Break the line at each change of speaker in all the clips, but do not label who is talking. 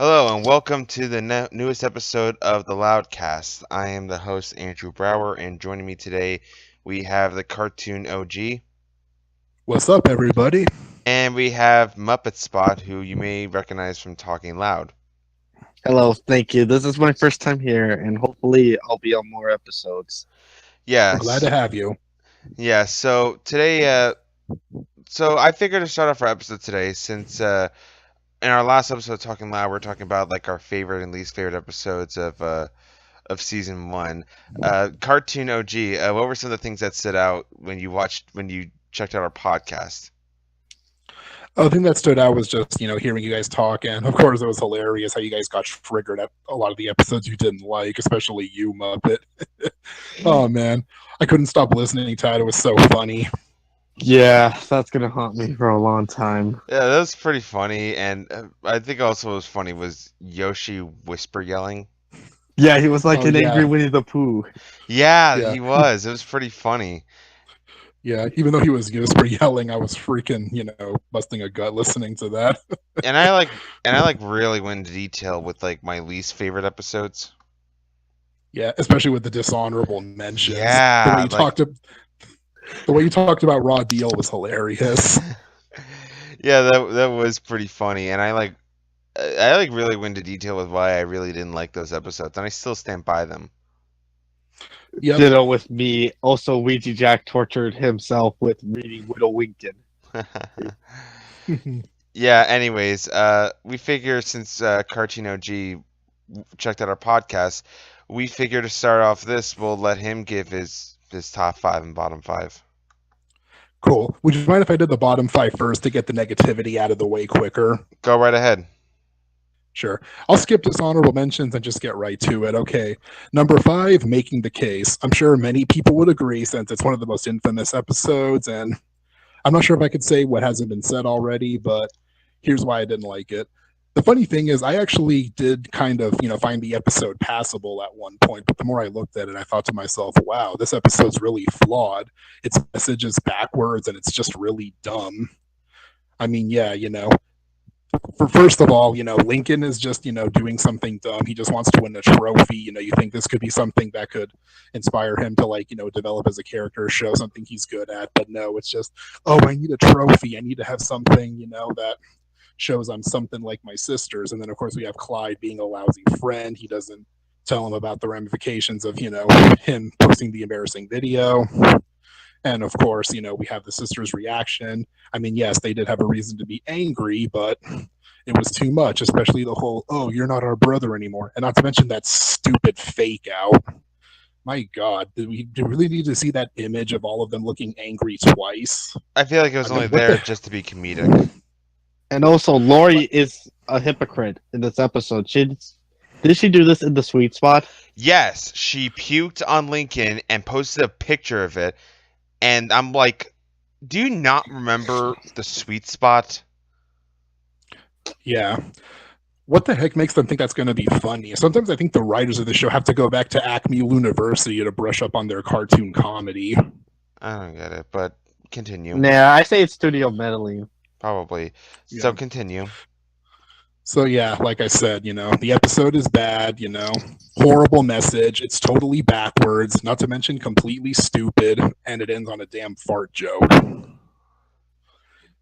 Hello and welcome to the newest episode of the Loudcast. I am the host Andrew Brauer, and joining me today we have the Cartoon OG,
What's up, everybody?
and we have muppetspot, who you may recognize from Talking Loud.
Hello, thank you. This is my first time here, and hopefully I'll be on more episodes.
We're glad
Yes,
to have you.
yeah. So today, so I figured to start off our episode today since in our last episode of Talking Loud, we're talking about like our favorite and least favorite episodes of season one. Cartoon OG, what were some of the things that stood out when you checked out our podcast?
The thing that stood out was just, hearing you guys talk. And of course, it was hilarious how you guys got triggered at a lot of the episodes you didn't like, especially you, Muppet. Oh, man. I couldn't stop listening to it. It was so funny.
Yeah, that's gonna haunt me for a long time.
Yeah, that was pretty funny, and I think also what was funny was Yoshi whisper yelling.
Yeah, he was like
Oh,
an
yeah.
angry Winnie the Pooh.
Yeah,
Yeah.
he was. It was pretty funny.
Yeah, even though he was whisper yelling, I was freaking, busting a gut listening to that.
And I really went into detail with like my least favorite episodes.
Yeah, especially with the dishonorable mentions.
Yeah,
The way you talked about Raw Deal was hilarious.
yeah, that was pretty funny, and I really went into detail with why I really didn't like those episodes, and I still stand by them.
Yep.
Ditto with me. Also, Ouija Jack tortured himself with reading Widow Winkin.
Yeah. Anyways, we figure since Cartoon OG checked out our podcast, we figure to start off this, we'll let him give his top five and bottom five.
Cool. Would you mind if I did the bottom five first to get the negativity out of the way quicker?
Go right ahead.
Sure. I'll skip dishonorable mentions and just get right to it. Okay. Number 5, Making the Case. I'm sure many people would agree since it's one of the most infamous episodes, and I'm not sure if I could say what hasn't been said already, but here's why I didn't like it. The funny thing is, I actually did kind of, find the episode passable at one point, but the more I looked at it, I thought to myself, wow, this episode's really flawed. Its message is backwards, and it's just really dumb. I mean, yeah, first of all, Lincoln is just, doing something dumb. He just wants to win a trophy. You think this could be something that could inspire him to develop as a character, show something he's good at. But no, it's just, oh, I need a trophy. I need to have something, that shows I'm something like my sisters. And then of course we have Clyde being a lousy friend. He doesn't tell him about the ramifications of, him posting the embarrassing video. And of course, we have the sisters' reaction. I mean, yes, they did have a reason to be angry, but it was too much, especially the whole, oh, you're not our brother anymore. And not to mention that stupid fake out. My God, do we really need to see that image of all of them looking angry twice?
I feel like it was only there just to be comedic.
And also, Lori is a hypocrite in this episode. Did she do this in the sweet spot?
Yes, she puked on Lincoln and posted a picture of it, and I'm like, do you not remember the sweet spot?
Yeah. What the heck makes them think that's going to be funny? Sometimes I think the writers of the show have to go back to Acme University to brush up on their cartoon comedy.
I don't get it, but continue.
Nah, I say it's studio meddling.
Probably.
Yeah.
So continue.
So yeah, like I said, the episode is bad, horrible message. It's totally backwards, not to mention completely stupid, and it ends on a damn fart joke.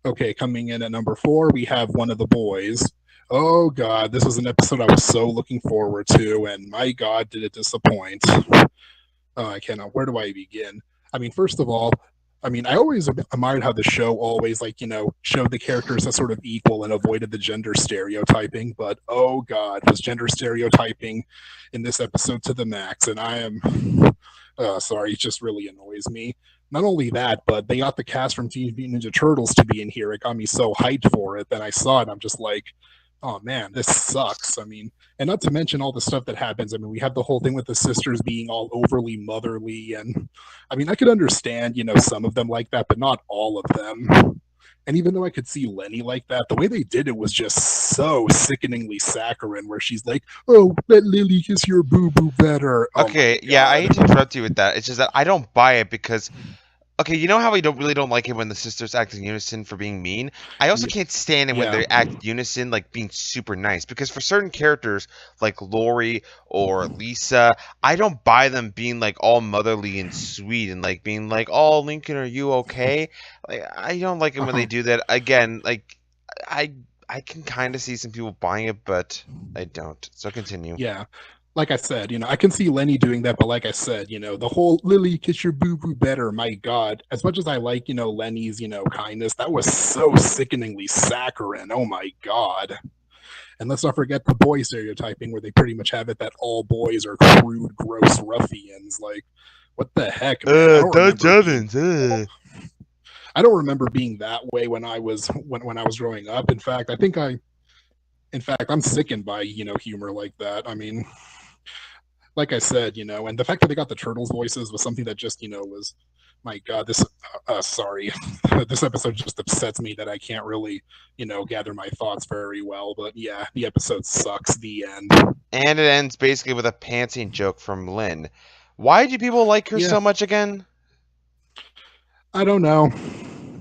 Okay, coming in at number 4, we have One of the Boys. Oh God, this was an episode I was so looking forward to, and my God, did it disappoint. I cannot. Where do I begin? I mean, first of all, I always admired how the show always, showed the characters as sort of equal and avoided the gender stereotyping. But oh God, was gender stereotyping in this episode to the max. And I am, sorry, it just really annoys me. Not only that, but they got the cast from Teenage Mutant Ninja Turtles to be in here. It got me so hyped for it. Then I saw it, I'm just like, oh man, this sucks. And not to mention all the stuff that happens. We have the whole thing with the sisters being all overly motherly. And I could understand, some of them like that, but not all of them. And even though I could see Lenny like that, the way they did it was just so sickeningly saccharine, where she's like, oh, let Lily kiss your boo-boo better.
Okay, yeah, I hate to interrupt you with that. It's just that I don't buy it because Okay, you know how we don't like it when the sisters act in unison for being mean? I also can't stand it when
Yeah.
they act unison like being super nice because for certain characters like Lori or Lisa, I don't buy them being like all motherly and sweet and like being like, "Oh, Lincoln, are you okay?" Like I don't like it when they
Uh-huh.
do that. Again, like I I can kind of see some people buying it, but I don't. So continue.
Yeah. Like I said, I can see Lenny doing that, but like I said, the whole Lily kiss your boo boo better, my God. As much as I like, Lenny's, kindness, that was so sickeningly saccharine. Oh my God. And let's not forget the boy stereotyping where they pretty much have it that all boys are crude, gross ruffians. Like, what the heck, man?
Dutch Evans.
I don't remember being that way when I was when I was growing up. In fact, I'm sickened by, humor like that. I mean, like I said, and the fact that they got the turtles voices was something that just, was, my God, sorry, this episode just upsets me that I can't really, gather my thoughts very well. But yeah, the episode sucks. The end.
And it ends basically with a pantsing joke from Lynn. Why do people like her
Yeah,
so much again?
I don't know.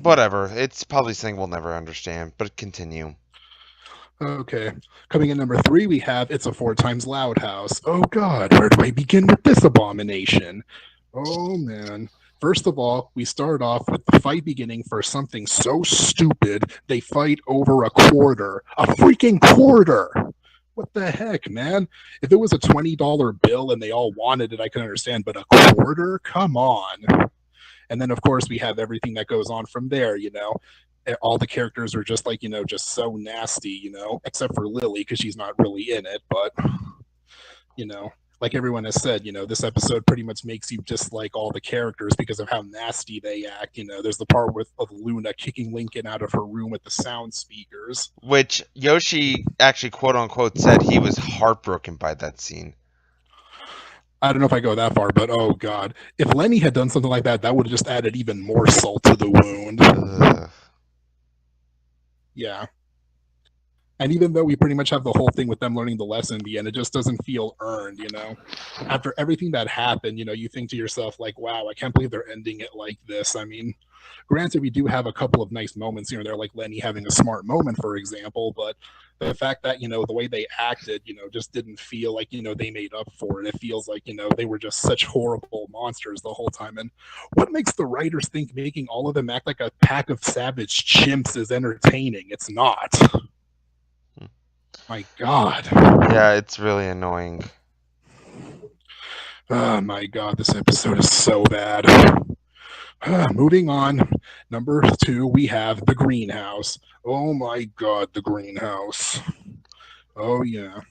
Whatever. It's probably something we'll never understand, but continue.
Okay. Coming in number 3, we have It's a Four Times Loud House. Oh God, where do I begin with this abomination? Oh man. First of all, we start off with the fight beginning for something so stupid. They fight over a quarter. A freaking quarter! What the heck, man? If it was a $20 bill and they all wanted it, I could understand, but a quarter? Come on. And then, of course, we have everything that goes on from there, all the characters are just like, just so nasty, except for Lily because she's not really in it. But, you know, like everyone has said, this episode pretty much makes you dislike all the characters because of how nasty they act. There's the part of Luna kicking Lincoln out of her room with the sound speakers.
Which Yoshi actually quote unquote said he was heartbroken by that scene.
I don't know if I go that far, but oh God. If Lenny had done something like that, that would have just added even more salt to the wound.
Ugh.
Yeah. And even though we pretty much have the whole thing with them learning the lesson in the end, it just doesn't feel earned, After everything that happened, you think to yourself, like, wow, I can't believe they're ending it like this. I mean, granted, we do have a couple of nice moments here and there, like Lenny having a smart moment, for example, but the fact that, the way they acted, just didn't feel like, they made up for it. It feels like, they were just such horrible monsters the whole time. And what makes the writers think making all of them act like a pack of savage chimps is entertaining? It's not. My God.
Yeah, it's really annoying.
Oh my God, this episode is so bad. Moving on, number 2, we have the greenhouse. Oh my God, the greenhouse. Oh yeah.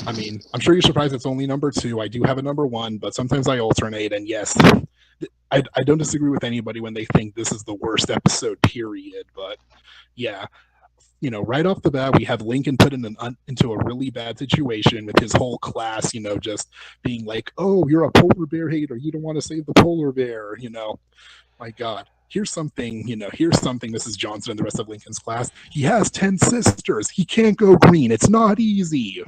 I mean, I'm sure you're surprised it's only number 2. I do have a number 1, but sometimes I alternate. And yes, I don't disagree with anybody when they think this is the worst episode, period. But yeah, right off the bat, we have Lincoln put into a really bad situation with his whole class, just being like, oh, you're a polar bear hater. You don't want to save the polar bear, My God. Here's something, Mrs. Johnson and the rest of Lincoln's class. He has 10 sisters. He can't go green. It's not easy.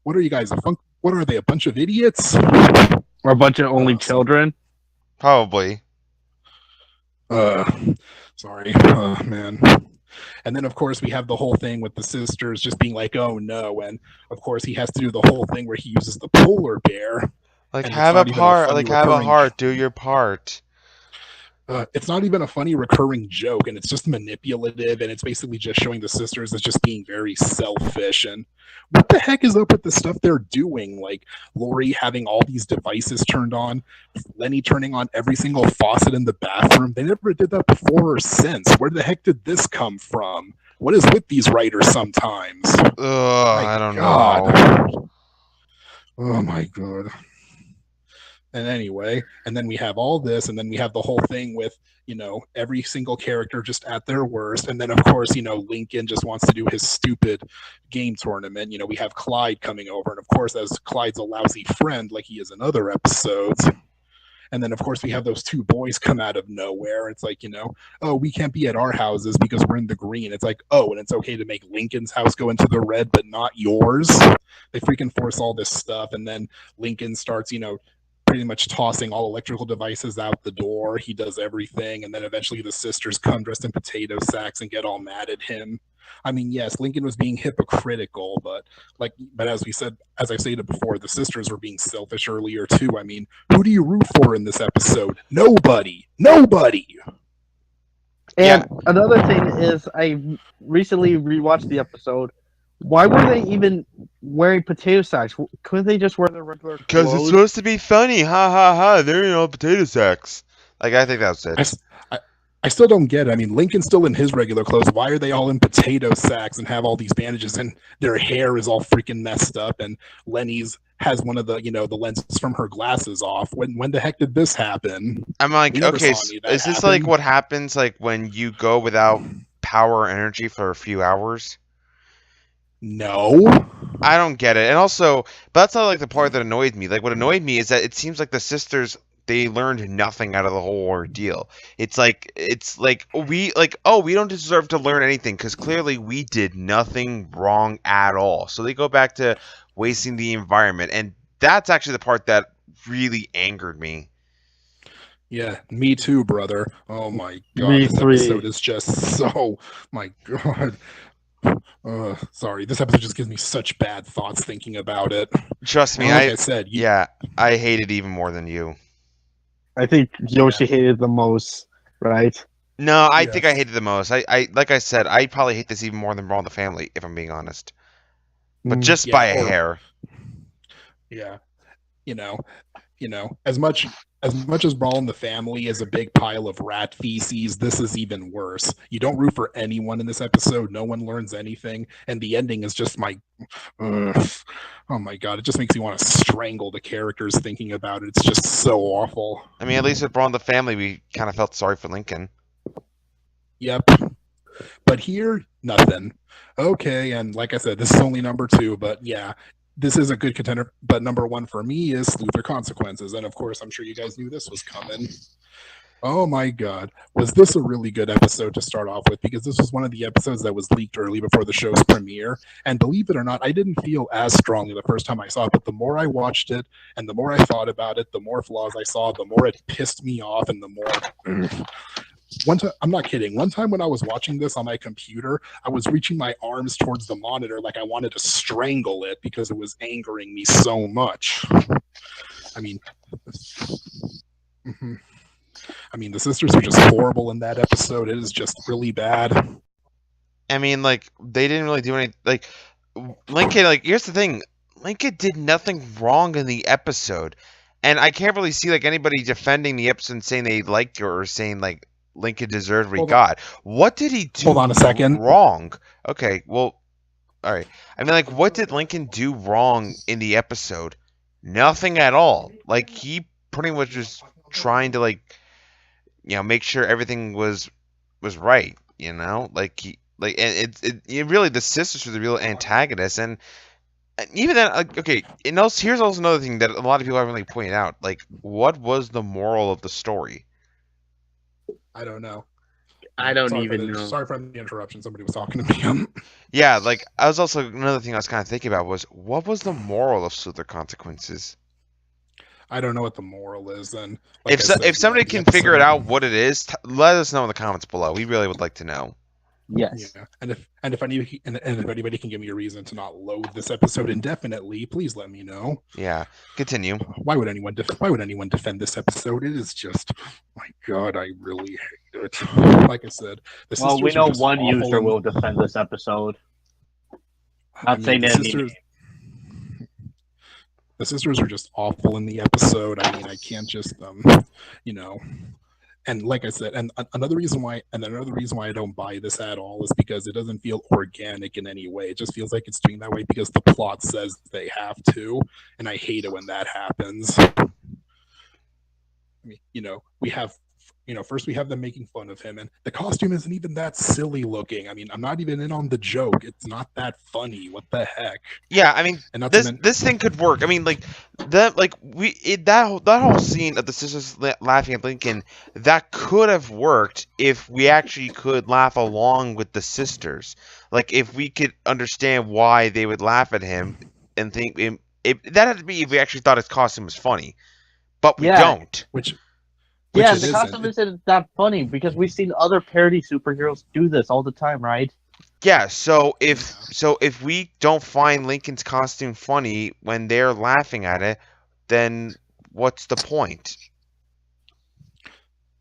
What are you guys? What are they? A bunch of idiots?
Or a bunch of only children?
Probably.
Sorry, man. And then, of course, we have the whole thing with the sisters just being like, oh, no. And, of course, he has to do the whole thing where he uses the polar bear.
Like, have a part. Like, have a heart. Do your part.
It's not even a funny recurring joke, and it's just manipulative, and it's basically just showing the sisters as just being very selfish. And what the heck is up with the stuff they're doing? Like Lori having all these devices turned on, Lenny turning on every single faucet in the bathroom. They never did that before or since. Where the heck did this come from? What is with these writers sometimes?
I don't know.
Oh my God. And anyway, and then we have all this, and then we have the whole thing with, every single character just at their worst. And then, of course, Lincoln just wants to do his stupid game tournament. We have Clyde coming over. And, of course, as Clyde's a lousy friend, like he is in other episodes. And then, of course, we have those 2 boys come out of nowhere. It's like, oh, we can't be at our houses because we're in the green. It's like, oh, and it's okay to make Lincoln's house go into the red, but not yours. They freaking force all this stuff. And then Lincoln starts, pretty much tossing all electrical devices out the door. He does everything, and then eventually the sisters come dressed in potato sacks and get all mad at him. I mean, yes, Lincoln was being hypocritical, but as I stated before, the sisters were being selfish earlier too. I mean, who do you root for in this episode? Nobody.
And another thing is, I recently rewatched the episode. Why were they even wearing potato sacks? Couldn't they just wear their regular clothes?
Because it's supposed to be funny. Ha ha ha. They're in all potato sacks. Like, I think that's it.
I still don't get it. I mean, Lincoln's still in his regular clothes. Why are they all in potato sacks and have all these bandages and their hair is all freaking messed up? And Lenny's has one of the, the lenses from her glasses off. When the heck did this happen?
I'm like, okay, is this like what happens like when you go without power or energy for a few hours?
No.
I don't get it. And also, but that's not like the part that annoyed me. Like, what annoyed me is that it seems like the sisters, they learned nothing out of the whole ordeal. It's like we don't deserve to learn anything because clearly we did nothing wrong at all. So they go back to wasting the environment, and that's actually the part that really angered me.
Yeah, me too, brother. Oh my god,
Me
this episode is just so, my god. Sorry, this episode just gives me such bad thoughts thinking about it.
Trust me,
like I said,
I hate it even more than you.
I think Yoshi hated the most, right?
No, I think I hated the most. I like I said, I probably hate this even more than Brawl in the Family, if I'm being honest. But just by a hair.
Yeah. As much as Brawl in the Family is a big pile of rat feces, this is even worse. You don't root for anyone in this episode. No one learns anything, and the ending is just oh my god! It just makes me want to strangle the characters thinking about it. It's just so awful.
I mean, at least with Brawl in the Family, we kind of felt sorry for Lincoln.
Yep. But here, nothing. Okay, and like I said, this is only number 2, but yeah. This is a good contender, but number 1 for me is Luther Consequences. And of course, I'm sure you guys knew this was coming. Oh my god. Was this a really good episode to start off with? Because this was one of the episodes that was leaked early before the show's premiere. And believe it or not, I didn't feel as strongly the first time I saw it, but the more I watched it and the more I thought about it, the more flaws I saw, the more it pissed me off and the more... One time, I'm not kidding. One time when I was watching this on my computer, I was reaching my arms towards the monitor like I wanted to strangle it because it was angering me so much. I mean, the sisters are just horrible in that episode. It is just really bad.
I mean, like, they didn't really do anything. Like, Lincoln, like, here's the thing. Lincoln did nothing wrong in the episode. And I can't really see, like, anybody defending the episode and saying they liked her or saying, like, Lincoln deserved what he got. What did he do
Hold on a second.
wrong? Okay, well, all right. I mean, like, what did Lincoln do wrong in the episode? Nothing at all. Like, he pretty much was trying to, like, make sure everything was right, Like, and it really, the sisters were the real antagonists, and even then, okay, and also, here's also another thing that a lot of people haven't really pointed out. Like, what was the moral of the story?
I don't know.
I don't even know.
Sorry for the interruption. Somebody was talking to me.
Yeah, like, I was also, another thing I was kind of thinking about was, what was the moral of Luther Consequences?
I don't know what the moral is. Then,
if somebody can figure it out what it is, let us know in the comments below. We really would like to know.
Yes.
Yeah. And if anybody can give me a reason to not load this episode indefinitely, please let me know.
Yeah. Continue.
Why would anyone defend this episode? It is just, my God, I really hate it. Like I said,
we know one user will defend this episode. Not saying that.
The sisters are just awful in the episode. I mean, I can't just And like I said, and another reason why I don't buy this at all is because it doesn't feel organic in any way. It just feels like it's doing that way because the plot says they have to, and I hate it when that happens. I mean, first we have them making fun of him, and the costume isn't even that silly looking. I mean, I'm not even in on the joke. It's not that funny. What the heck?
Yeah, I mean, this thing could work. I mean, like that whole scene of the sisters laughing at Lincoln, that could have worked if we actually could laugh along with the sisters. Like, if we could understand why they would laugh at him and think that had to be if we actually thought his costume was funny. but we
Yeah.
don't.
which
Yeah,
it
the
isn't.
costume isn't that funny because we've seen other parody superheroes do this all the time, right?
Yeah, so if we don't find Lincoln's costume funny when they're laughing at it, then what's the point?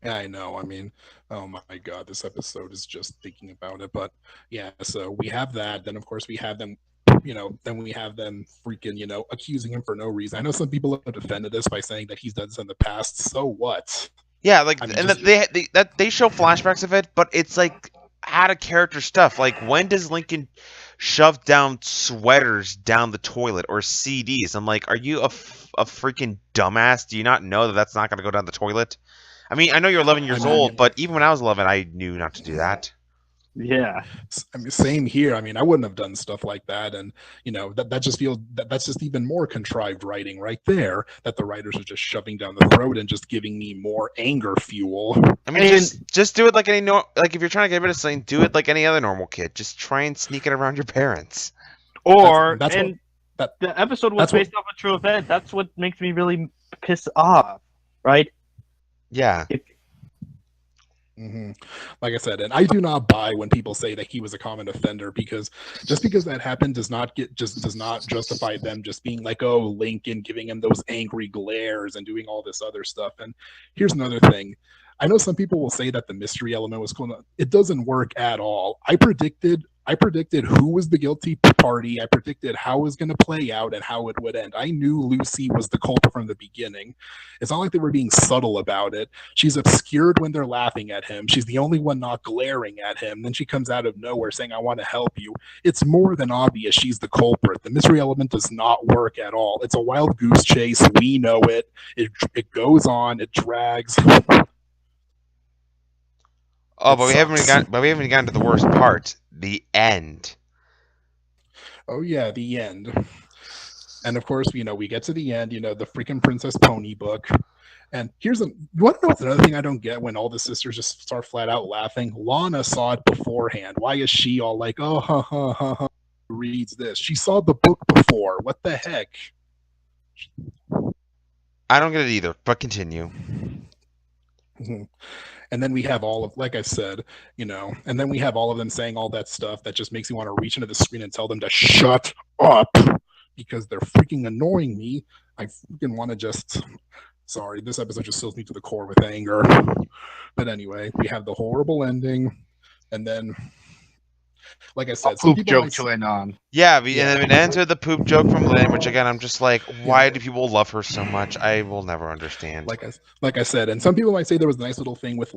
Yeah, I know. I mean, oh my god, this episode is just thinking about it. But yeah, so we have that. Then of course we have them. Then we have them freaking, accusing him for no reason. I know some people have defended this by saying that he's done this in the past. So what?
Yeah, like,
I mean,
and
just
they show flashbacks of it, but it's like out of character stuff. Like, when does Lincoln shove down sweaters down the toilet or CDs? I'm like, are you a freaking dumbass? Do you not know that that's not going to go down the toilet? I mean, I know you're 11 years
I mean,
old, but even when I was 11, I knew not to do that.
Yeah.
I mean, same here. I mean, I wouldn't have done stuff like that, and that just feels that's just even more contrived writing right there. That the writers are just shoving down the throat and just giving me more anger fuel.
I mean, just do it like like if you're trying to get rid of something, do it like any other normal kid. Just try and sneak it around your parents.
Or
That's
and
what-
the episode was
that's what-
based off a true event. That's what makes me really pissed off, right?
Yeah.
Mm-hmm. Like I said, and I do not buy when people say that he was a common offender, because just because that happened does not justify them just being like, oh, Lincoln, giving him those angry glares and doing all this other stuff. And here's another thing. I know some people will say that the mystery element was cool. It doesn't work at all. I predicted who was the guilty party. I predicted how it was going to play out and how it would end. I knew Lucy was the culprit from the beginning. It's not like they were being subtle about it. She's obscured when they're laughing at him. She's the only one not glaring at him. Then she comes out of nowhere saying, I want to help you. It's more than obvious she's the culprit. The mystery element does not work at all. It's a wild goose chase. We know it. It goes on. It drags.
Oh, but we haven't even gotten to the worst part, the end.
Oh yeah, the end. And of course, we get to the end, the freaking Princess Pony book. And you want to know what's another thing I don't get when all the sisters just start flat out laughing? Lana saw it beforehand. Why is she all like, oh, ha, ha, ha, ha, reads this? She saw the book before. What the heck?
I don't get it either, but continue.
Mm-hmm. And then we have all of, like I said, and then we have all of them saying all that stuff that just makes me want to reach into the screen and tell them to shut up because they're freaking annoying me. I freaking want to just, sorry, this episode just fills me to the core with anger. But anyway, we have the horrible ending. And then, like I said,
poop joke to end on.
Yeah, and then it ends with the poop joke from Lynn, which again, I'm just like, why do people love her so much? I will never understand.
Like I said, and some people might say there was a nice little thing with,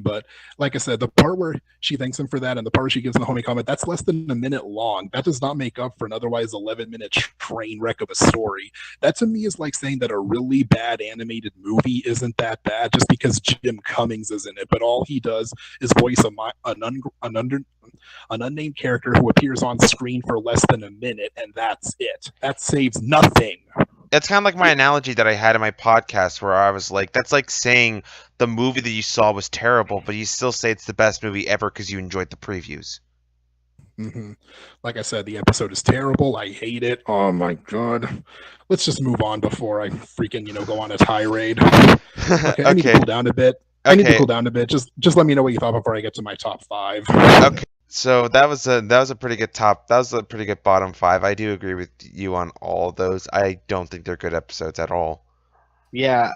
but like I said, the part where she thanks him for that and the part where she gives him the homie comment, that's less than a minute long. That does not make up for an otherwise 11-minute train wreck of a story. That to me is like saying that a really bad animated movie isn't that bad just because Jim Cummings is in it, but all he does is voice an unnamed character who appears on screen for less than a minute, and that's it. That saves nothing.
That's kind of like my analogy that I had in my podcast where I was like, that's like saying the movie that you saw was terrible, but you still say it's the best movie ever because you enjoyed the previews.
Mm-hmm. Like I said, the episode is terrible. I hate it. Oh my god. Let's just move on before I freaking, go on a tirade. Okay, I need to cool down a bit. Just let me know what you thought before I get to my top 5.
Okay. So that was a pretty good top. That was a pretty good bottom 5. I do agree with you on all of those. I don't think they're good episodes at all.
Yeah,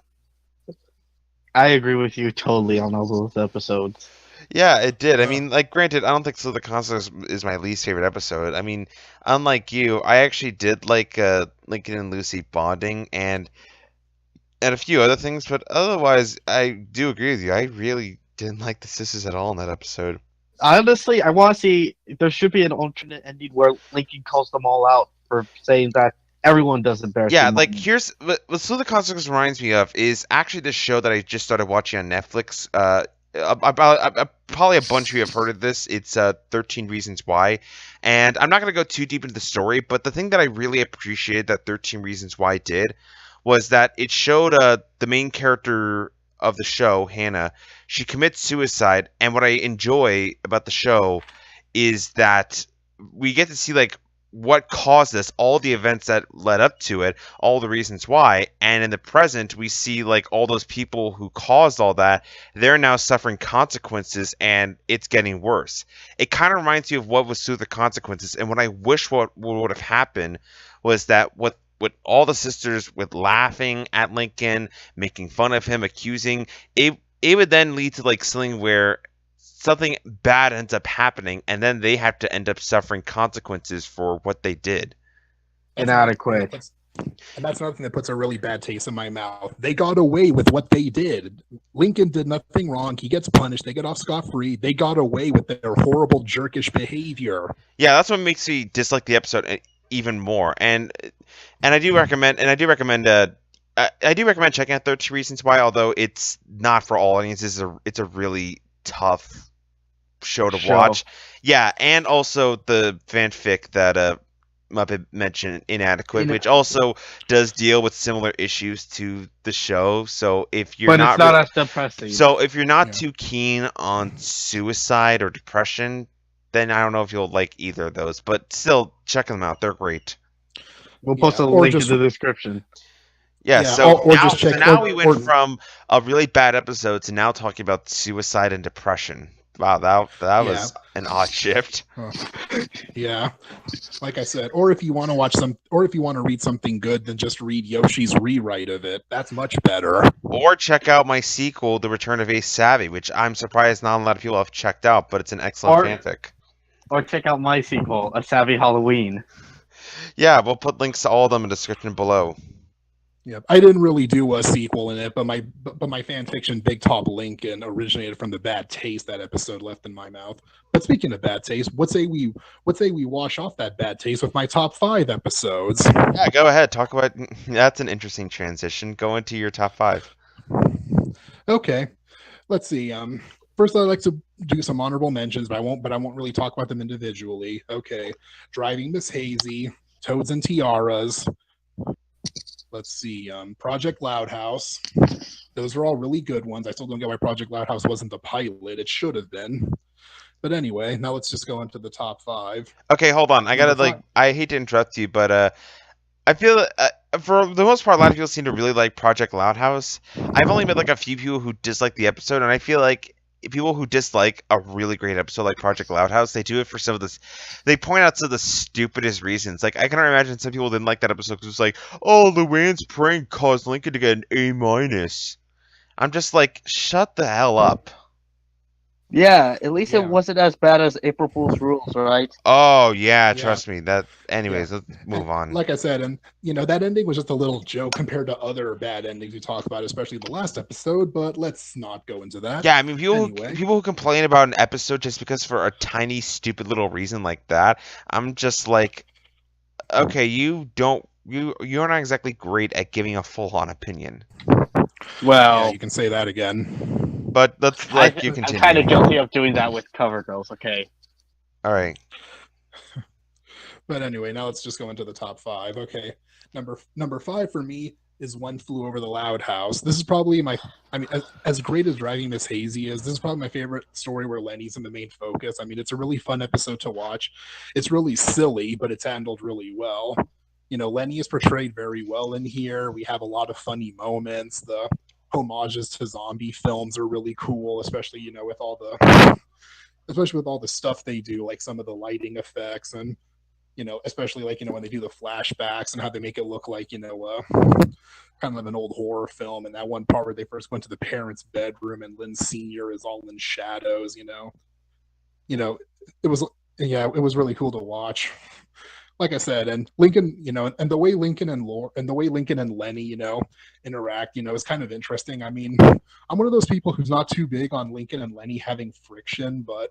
I agree with you totally on all those episodes.
Yeah, it did. I mean, like, granted, I don't think So the Constance is my least favorite episode. I mean, unlike you, I actually did like Lincoln and Lucy bonding and a few other things, but otherwise, I do agree with you. I really didn't like the sisters at all in that episode.
Honestly, I want to see, there should be an alternate ending where Lincoln calls them all out for saying that everyone does embarrassing.
Yeah, like, here's what So the Constance reminds me of is actually this show that I just started watching on Netflix. Probably a bunch of you have heard of this. It's 13 Reasons Why. And I'm not going to go too deep into the story, but the thing that I really appreciated that 13 Reasons Why did was that it showed the main character of the show, Hannah, she commits suicide, and what I enjoy about the show is that we get to see like what caused this, all the events that led up to it, all the reasons why. And in the present, we see like all those people who caused all that, they're now suffering consequences, and it's getting worse. It kind of reminds you of what was through the consequences. And what I wish what would have happened was that with all the sisters with laughing at Lincoln, making fun of him, accusing, it would then lead to like something where something bad ends up happening, and then they have to end up suffering consequences for what they did.
Inadequate.
And that's another thing that puts a really bad taste in my mouth. They got away with what they did. Lincoln did nothing wrong. He gets punished. They get off scot-free. They got away with their horrible, jerkish behavior.
Yeah, that's what makes me dislike the episode even more. And I do recommend checking out 13 Reasons Why, although it's not for all audiences. It's a really tough show to watch. Yeah, and also the fanfic that Muppet mentioned, Inadequate, which also does deal with similar issues to the show. So if you're
it's not as depressing.
So if you're not too keen on suicide or depression, then I don't know if you'll like either of those. But still, check them out. They're great.
We'll post a link in the description.
Yeah, so now we went from a really bad episode to now talking about suicide and depression. Wow, that was an odd shift.
Yeah, like I said, or if you want to read something good, then just read Yoshi's rewrite of it. That's much better.
Or check out my sequel, The Return of Ace Savvy, which I'm surprised not a lot of people have checked out, but it's an excellent fanfic.
Or check out my sequel, A Savvy Halloween.
Yeah, we'll put links to all of them in the description below.
Yeah, I didn't really do a sequel in it, but my fan fiction Big Top Lincoln originated from the bad taste that episode left in my mouth. But speaking of bad taste, what say we wash off that bad taste with my top 5 episodes?
Yeah, go ahead. Talk about that's an interesting transition. Go into your top 5.
Okay, let's see. First, I'd like to do some honorable mentions, but I won't really talk about them individually. Okay, Driving Miss Hazy, Toads and Tiaras. Let's see, Project Loudhouse. Those are all really good ones. I still don't get why Project Loudhouse wasn't the pilot. It should have been. But anyway, now let's just go into the top 5.
Okay, hold on. I hate to interrupt you, but I feel for the most part, a lot of people seem to really like Project Loudhouse. I've only met like a few people who dislike the episode, and I feel like people who dislike a really great episode like Project Loudhouse, they do it for some of this. They point out some of the stupidest reasons. Like I can imagine some people didn't like that episode because it's like, oh, Luann's prank caused Lincoln to get an A-. I'm just like, shut the hell up.
Yeah, at least it wasn't as bad as April Fool's Rules, right?
Oh yeah, trust me. Anyways, let's move on.
Like I said, and that ending was just a little joke compared to other bad endings we talked about, especially the last episode. But let's not go into that.
Yeah, I mean, people who complain about an episode just because for a tiny, stupid little reason like that, I'm just like, okay, you're not exactly great at giving a full-on opinion.
Well, you can say that again.
But let's let you continue.
I'm kind of guilty of doing that with Cover Girls. Okay.
All right.
But anyway, now let's just go into the top 5. Okay, number 5 for me is One Flew Over the Loud House. This is probably as great as Driving Miss Hazy is, this is probably my favorite story where Lenny's in the main focus. I mean, it's a really fun episode to watch. It's really silly, but it's handled really well. Lenny is portrayed very well in here. We have a lot of funny moments. The homages to zombie films are really cool, especially with all the stuff they do, like some of the lighting effects, and especially like when they do the flashbacks and how they make it look like kind of an old horror film. And that one part where they first went to the parents' bedroom and Lynn Senior is all in shadows. It was really cool to watch. Like I said, and Lincoln, and the way Lincoln and Lenny, interact, is kind of interesting. I mean, I'm one of those people who's not too big on Lincoln and Lenny having friction, but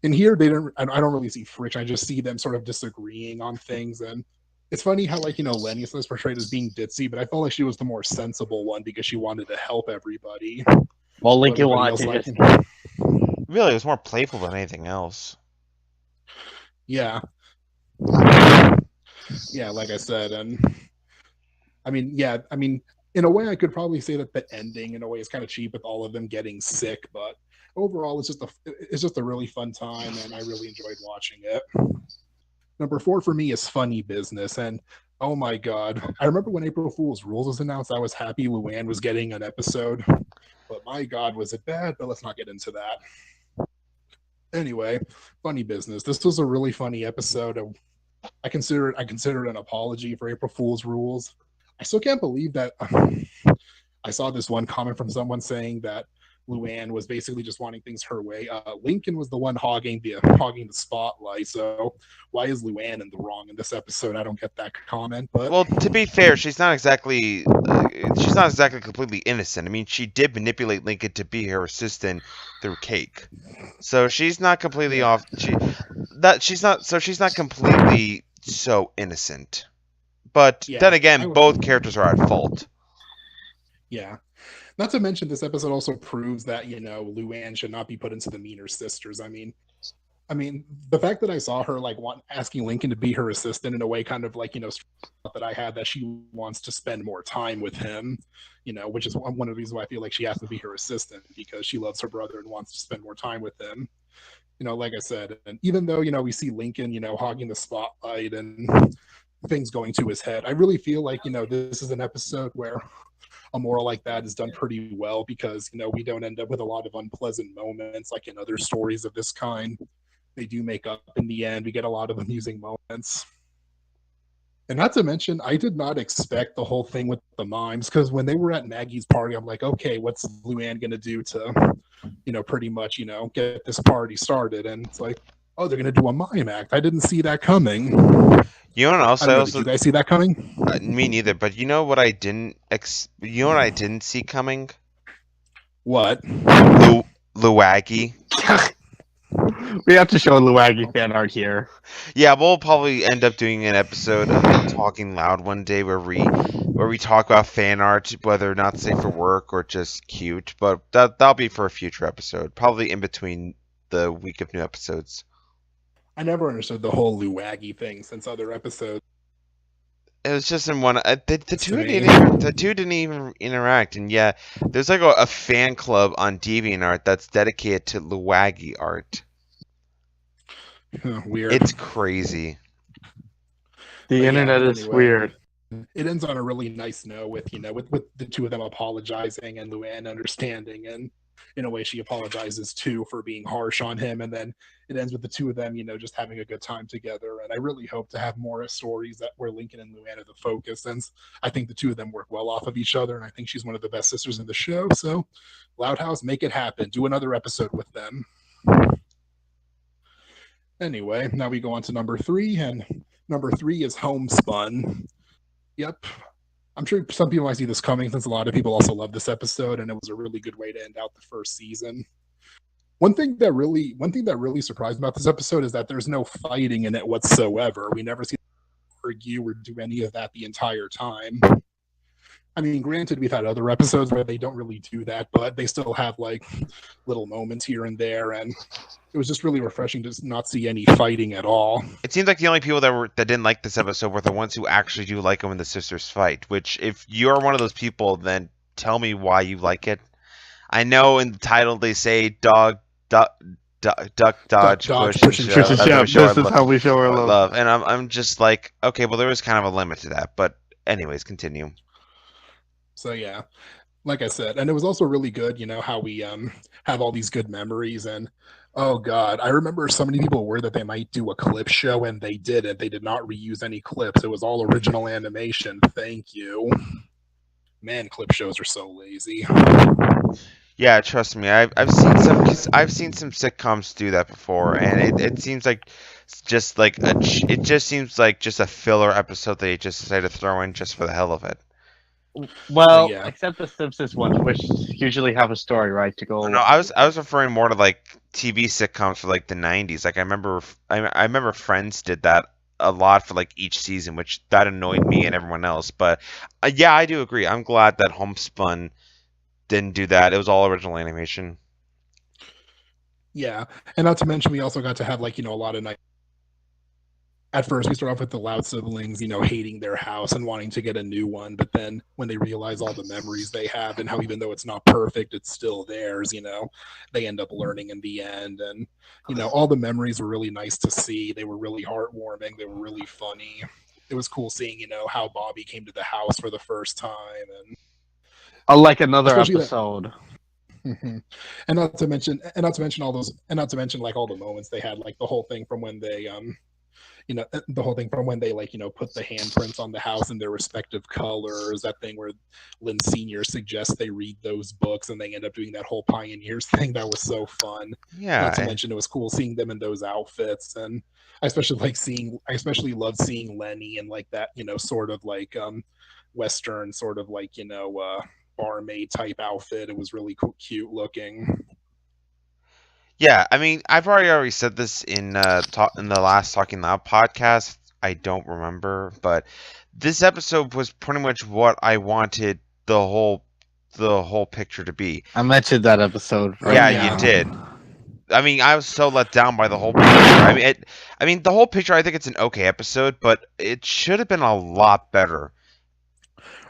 in here I don't really see friction. I just see them sort of disagreeing on things. And it's funny how Lenny is portrayed as being ditzy, but I felt like she was the more sensible one because she wanted to help everybody.
Well, Lincoln wanted to
really, it was more playful than anything else.
Yeah. Yeah, like I said, and I mean, in a way, I could probably say that the ending, in a way, is kind of cheap with all of them getting sick, but overall, it's just a really fun time, and I really enjoyed watching it. Number 4 for me is funny business. And oh my God, I remember when April Fool's Rules was announced, I was happy Luann was getting an episode. But my God, was it bad? But let's not get into that. Anyway, funny business. This was a really funny episode. I consider it an apology for April Fool's Rules. I still can't believe that I saw this one comment from someone saying that Luann was basically just wanting things her way. Lincoln was the one hogging the spotlight. So why is Luann in the wrong in this episode? I don't get that comment. But
Well, to be fair, she's not exactly completely innocent. I mean, she did manipulate Lincoln to be her assistant through cake, so she's not completely off. She's not completely so innocent. But then again, both characters are at fault.
Yeah. Not to mention, this episode also proves that, Luann should not be put into the meaner sisters. I mean, the fact that I saw her asking Lincoln to be her assistant in a way, kind of that I had that she wants to spend more time with him, which is one of the reasons why I feel like she has to be her assistant, because she loves her brother and wants to spend more time with him. Like I said, and even though we see Lincoln, hogging the spotlight and things going to his head, I really feel like this is an episode where a moral like that is done pretty well, because we don't end up with a lot of unpleasant moments like in other stories of this kind. They do make up in the end. We get a lot of amusing moments. And not to mention, I did not expect the whole thing with the mimes, because when they were at Maggie's party, I'm like, okay, what's Luann gonna do to pretty much get this party started? And it's like, oh, they're gonna do a mime act. I didn't see that coming.
You know,
did you guys see that coming?
Me neither. But you know what I didn't see coming?
What?
Luaggy.
We have to show Luaggy fan art here.
Yeah, we'll probably end up doing an episode of Talking Loud one day where we talk about fan art, whether or not safe for work or just cute. But that'll be for a future episode, probably in between the week of new episodes.
I never understood the whole Luaggy thing since other episodes.
It was just in one. The two didn't even interact, and yeah, there's like a fan club on DeviantArt that's dedicated to Luaggy art.
Weird.
It's crazy.
The internet is weird.
It ends on a really nice note with with the two of them apologizing and Luann understanding, and in a way she apologizes too for being harsh on him, and then it ends with the two of them just having a good time together. And I really hope to have more stories where Lincoln and Luann are the focus, since I think the two of them work well off of each other, and I think she's one of the best sisters in the show. So Loudhouse, make it happen. Do another episode with them. Anyway, now we go on to number 3, and number 3 is Homespun. Yep. I'm sure some people might see this coming, since a lot of people also love this episode, and it was a really good way to end out the first season. One thing that really surprised me about this episode is that there's no fighting in it whatsoever. We never see them argue or do any of that the entire time. I mean, granted, we've had other episodes where they don't really do that, but they still have little moments here and there, and it was just really refreshing to not see any fighting at all.
It seems like the only people that didn't like this episode were the ones who actually do like it when the sisters fight. Which, if you're one of those people, then tell me why you like it. I know in the title they say duck, dodge, push, and shove.
This is how we show our love.
And I'm just like, okay, well, there is kind of a limit to that. But anyways, continue.
So yeah, like I said, and it was also really good, how we have all these good memories. And oh God, I remember so many people were that they might do a clip show, and they didn't. They did not reuse any clips. It was all original animation. Thank you. Man, clip shows are so lazy.
Yeah, trust me, I've seen some sitcoms do that before, and it seems like just a filler episode they just decided to throw in just for the hell of it.
Well, yeah. Except the Simpsons ones, which usually have a story, right, to go.
No, I was referring more to TV sitcoms for the 90s. I remember Friends did that a lot for each season, which that annoyed me and everyone else. But yeah, I do agree. I'm glad that Homespun didn't do that. It was all original animation.
Yeah, and not to mention we also got to have a lot of nice at first we start off with the Loud siblings, hating their house and wanting to get a new one. But then when they realize all the memories they have and how even though it's not perfect, it's still theirs, they end up learning in the end. And, all the memories were really nice to see. They were really heartwarming. They were really funny. It was cool seeing, how Bobby came to the house for the first time. And
Unlike another
especially
episode.
and not to mention all those, and not to mention like all the moments they had, like the whole thing from when they put the handprints on the house in their respective colors. That thing where Lynn Senior suggests they read those books, and they end up doing that whole Pioneers thing. That was so fun.
Yeah.
Not to mention, it was cool seeing them in those outfits, and I especially love seeing Lenny in like that, sort of like Western, sort of like barmaid type outfit. It was really cool, cute looking.
Yeah, I mean, I've already said this in the last Talking Loud podcast. I don't remember, but this episode was pretty much what I wanted the whole picture to be.
I mentioned that episode.
Right? Yeah, you did. I mean, I was so let down by the whole picture. I mean, the whole picture. I think it's an okay episode, but it should have been a lot better.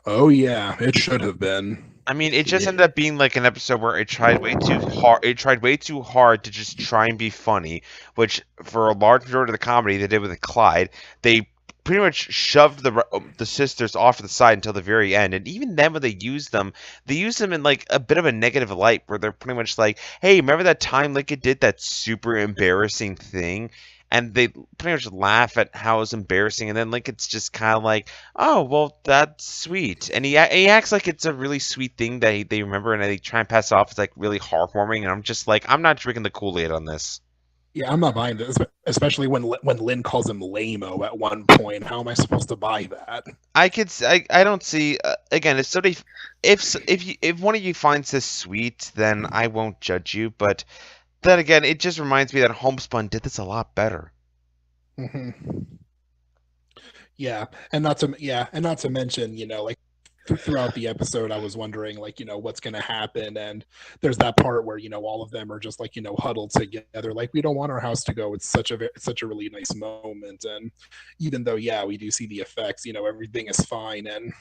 Oh yeah, it should have been.
I mean, it just ended up being like an episode where it tried way too hard. It tried way too hard to just try and be funny, which for a large majority of the comedy they did with Clyde, they pretty much shoved the sisters off to the side until the very end. And even then, when they use them in like a bit of a negative light, where they're pretty much like, "Hey, remember that time Lincoln did that super embarrassing thing?" And they pretty much laugh at how it was embarrassing, and then Lincoln's just kind of like, "Oh, well, that's sweet," and he acts like it's a really sweet thing that they remember, and they try and pass it off as like really heartwarming. And I'm just like, I'm not drinking the Kool-Aid on this.
Yeah, I'm not buying this, especially when Lynn calls him lame-o at one point. How am I supposed to buy that?
I don't see again. If one of you finds this sweet, then I won't judge you, but. Then again, it just reminds me that Homespun did this a lot better.
Mm-hmm. Yeah, and not to mention, like throughout the episode, I was wondering, like, what's going to happen, and there's that part where all of them are just like huddled together, like we don't want our house to go. It's such a really nice moment, and even though we do see the effects, everything is fine, and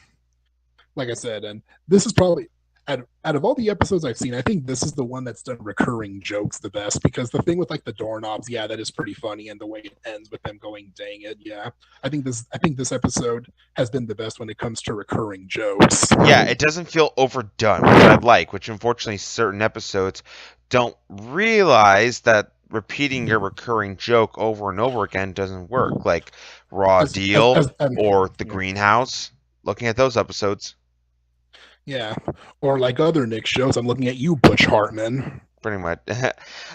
like I said, and this is probably. Out of all the episodes I've seen, I think this is the one that's done recurring jokes the best, because the thing with like the doorknobs, that is pretty funny, and the way it ends with them going, "Dang it," I think this episode has been the best when it comes to recurring jokes.
Yeah, it doesn't feel overdone, which I like, which unfortunately certain episodes don't realize that repeating your recurring joke over and over again doesn't work, like Raw Deal or The Greenhouse. Looking at those episodes.
Yeah, or like other Nick shows, I'm looking at you, Butch Hartman.
Pretty much.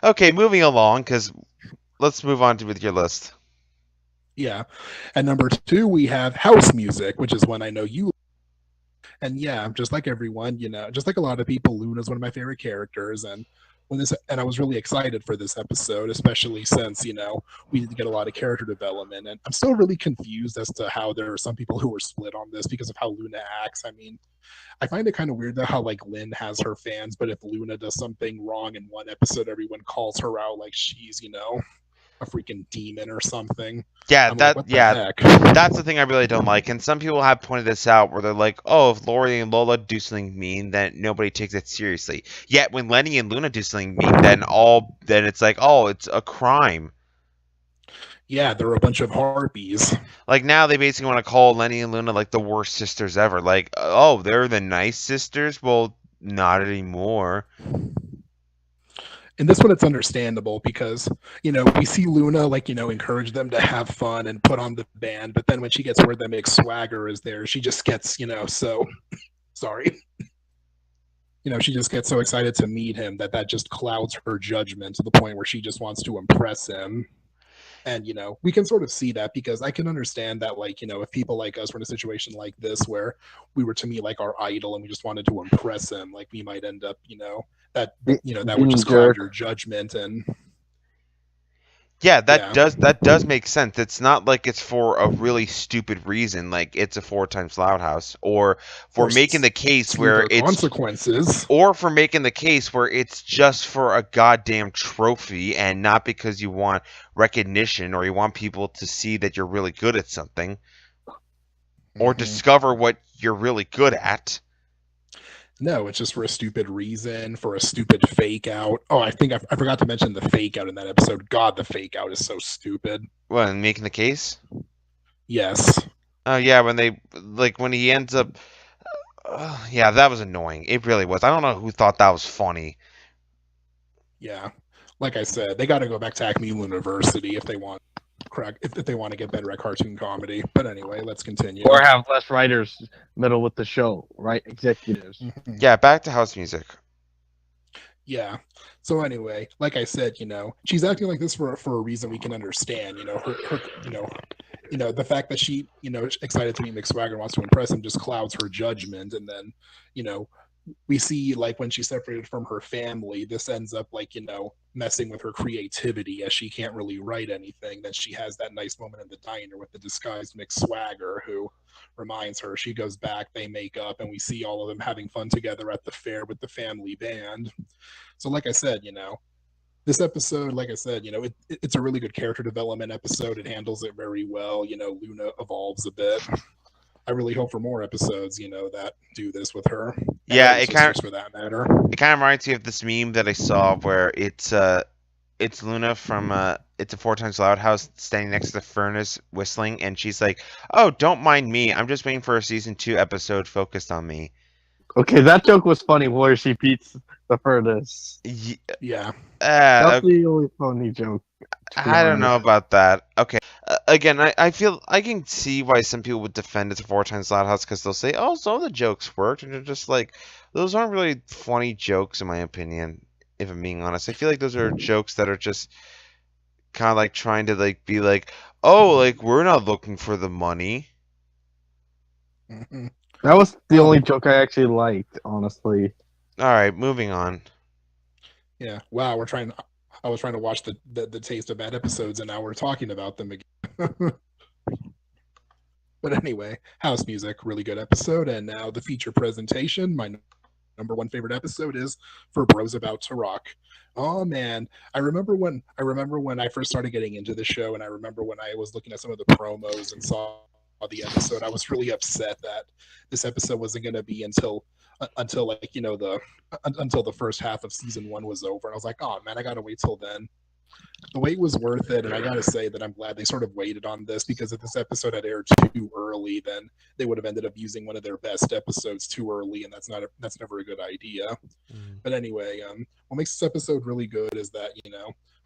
Okay, moving along, because let's move on with your list.
Yeah, at number 2 we have House Music, which is one I know you. And just like everyone, just like a lot of people, Luna's one of my favorite characters, and I was really excited for this episode, especially since we didn't get a lot of character development, and I'm still really confused as to how there are some people who were split on this because of how Luna acts. I mean, I find it kind of weird though how like Lynn has her fans, but if Luna does something wrong in one episode, everyone calls her out like she's a freaking demon or something.
Yeah, that's the thing I really don't like. And some people have pointed this out where they're like, "Oh, if Lori and Lola do something mean, then nobody takes it seriously." Yet when Lenny and Luna do something mean, then it's like, "Oh, it's a crime."
Yeah, they're a bunch of harpies.
Like now they basically want to call Lenny and Luna like the worst sisters ever. Like, "Oh, they're the nice sisters?" Well, not anymore.
In this one, it's understandable because, we see Luna, like, encourage them to have fun and put on the band. But then when she gets word that Mick Swagger is there, she just gets, so sorry. She just gets so excited to meet him that just clouds her judgment to the point where she just wants to impress him. And, we can sort of see that because I can understand that, like, if people like us were in a situation like this where we were to meet like our idol and we just wanted to impress him, like we might end up, that would just cloud your judgment. And
Yeah,
Yeah.
that does make sense. It's not like it's for a really stupid reason, like it's a 4 times Loud House, or for
Or
making the case where
smoother
it's
consequences.
or for making the case where it's just for a goddamn trophy and not because you want recognition or you want people to see that you're really good at something or
Mhm.
discover what you're really good at.
No, it's just for a stupid reason, for a stupid fake out. Oh, I think I forgot to mention the fake out in that episode. God, the fake out is so stupid.
Well, in making the case?
Yes.
Oh yeah, when he ends up yeah, that was annoying. It really was. I don't know who thought that was funny.
Yeah. Like I said, they got to go back to Acme University if they want if they want to get better at cartoon comedy. But anyway, let's continue.
Or have less writers meddle with the show, right? Executives.
Mhm.
Yeah, back to house music.
Yeah. So anyway, like I said, she's acting like this for a reason we can understand. Her the fact that she, is excited to meet McSwagger and wants to impress him just clouds her judgment. And then, you know, we see like when she's separated from her family, this ends up like, messing with her creativity as she can't really write anything. Then she has that nice moment in the diner with the disguised McSwagger who reminds her. She goes back, they make up, and we see all of them having fun together at the fair with the family band. So like I said, this episode, like I said, it's a really good character development episode. It handles it very well. Luna evolves a bit. I really hope for more episodes, that do this with her. And
Yeah,
other sisters for that matter.
it kind of reminds me of this meme that I saw where it's Luna from it's a 4 times Loud House standing next to the furnace whistling, and she's like, "Oh, don't mind me. I'm just waiting for a season 2 episode focused on me."
Okay, that joke was funny where she beats the furnace.
Yeah.
That's the only funny joke.
I don't know about that. Okay. Again, I feel I can see why some people would defend it's a 4 times Loud House because they'll say, "Oh, some of the jokes worked," and they're just like, those aren't really funny jokes in my opinion. If I'm being honest, I feel like those are jokes that are just kind of like trying to like be like, "Oh, like we're not looking for the money."
Mm-hmm.
That was the only joke I actually liked, honestly.
All right, moving on.
Yeah. Wow. I was trying to watch the taste of bad episodes, and now we're talking about them again. But anyway, house music, really good episode. And now the feature presentation. My number one favorite episode is For Bros About to Rock. Oh man, I remember when I first started getting into the show, and I remember when I was looking at some of the promos and saw the episode. I was really upset that this episode wasn't going to be until like until the first half of season 1 was over. And I was like, oh man, I gotta wait till then. The wait was worth it, and I gotta say that I'm glad they sort of waited on this, because if this episode had aired too early, then they would have ended up using one of their best episodes too early, and that's never a good idea. But anyway, what makes this episode really good is that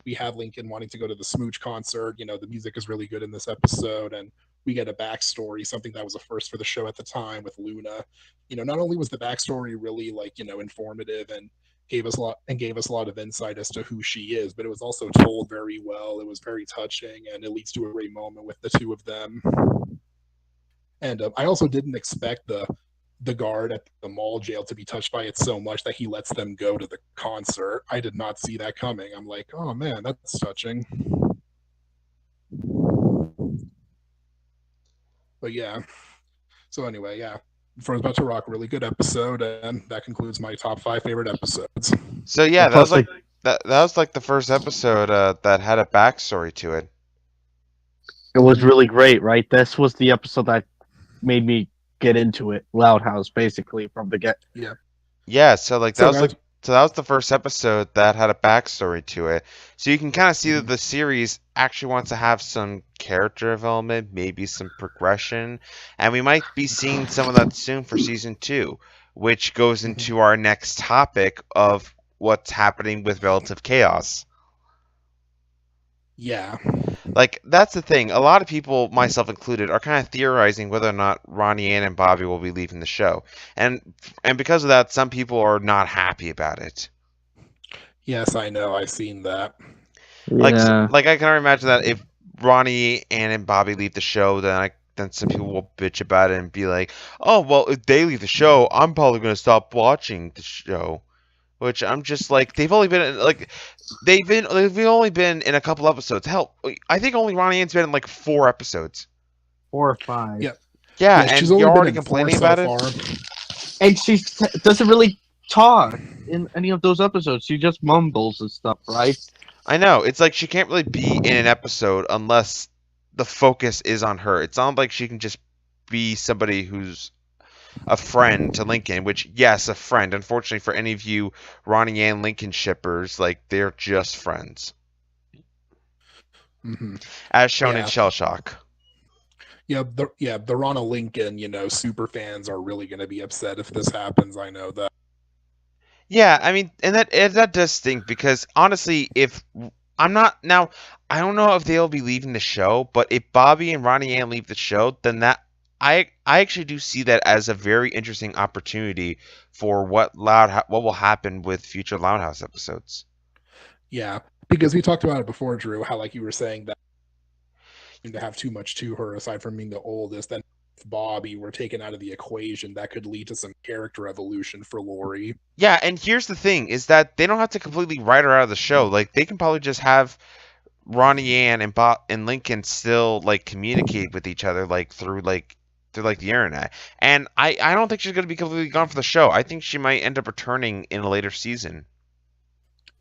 we have Lincoln wanting to go to the Smooch concert. The music is really good in this episode, and we get a backstory, something that was a first for the show at the time with Luna. Not only was the backstory really informative and gave us a lot of insight as to who she is, but it was also told very well. It was very touching, and it leads to a great moment with the two of them. And I also didn't expect the guard at the mall jail to be touched by it so much that he lets them go to the concert. I did not see that coming. I'm like, oh man, that's touching. But yeah. So anyway, yeah. For About to Rock, really good episode, and that concludes my top 5 favorite episodes.
So yeah, that was like that was like the first episode that had a backstory to it.
It was really great, right? This was the episode that made me get into it. Loud House, basically, from the get.
Yeah.
Yeah, so like that was the first episode that had a backstory to it. So you can kind of see that the series actually wants to have some character development, maybe some progression, and we might be seeing some of that soon for season 2, which goes into our next topic of what's happening with Relative Chaos.
Yeah.
Like, that's the thing. A lot of people, myself included, are kind of theorizing whether or not Ronnie Ann and Bobby will be leaving the show. And because of that, some people are not happy about it.
Yes, I know. I've seen that.
Yeah.
Like I can imagine that if Ronnie Ann and Bobby leave the show, then some people will bitch about it and be like, "Oh, well, if they leave the show, I'm probably going to stop watching the show." which I'm just like they've only been they've only been in a couple episodes. Hell, I think only Ronnie Ann's been in like 4 episodes.
4 or 5.
Yeah.
Yeah,
She's
and
only
you're
been
already
in 4
complaining
so
about it.
far.
And she doesn't really talk in any of those episodes. She just mumbles and stuff, right?
I know. It's like she can't really be in an episode unless the focus is on her. It's not like she can just be somebody who's a friend to Lincoln, which, yes, a friend. Unfortunately for any of you Ronnie and Lincoln shippers, like, they're just friends.
Mm-hmm.
As shown in Shell Shock.
Yeah, the Ronna Lincoln, super fans are really going to be upset if this happens. I know that.
Yeah, I mean, and that does stink because honestly, if I'm not now, I don't know if they'll be leaving the show, but if Bobby and Ronnie Ann leave the show, then that I actually do see that as a very interesting opportunity for what will happen with future Loud House episodes.
Yeah, because we talked about it before, Drew. How like you were saying that to have too much to her aside from being the oldest, then if Bobby were taken out of the equation, that could lead to some character evolution for Lori.
Yeah, and here's the thing: is that they don't have to completely write her out of the show. Like they can probably just have Ronnie Ann and Bob and Lincoln still like communicate with each other like through the internet. And I don't think she's going to be completely gone from the show. I think she might end up returning in a later season.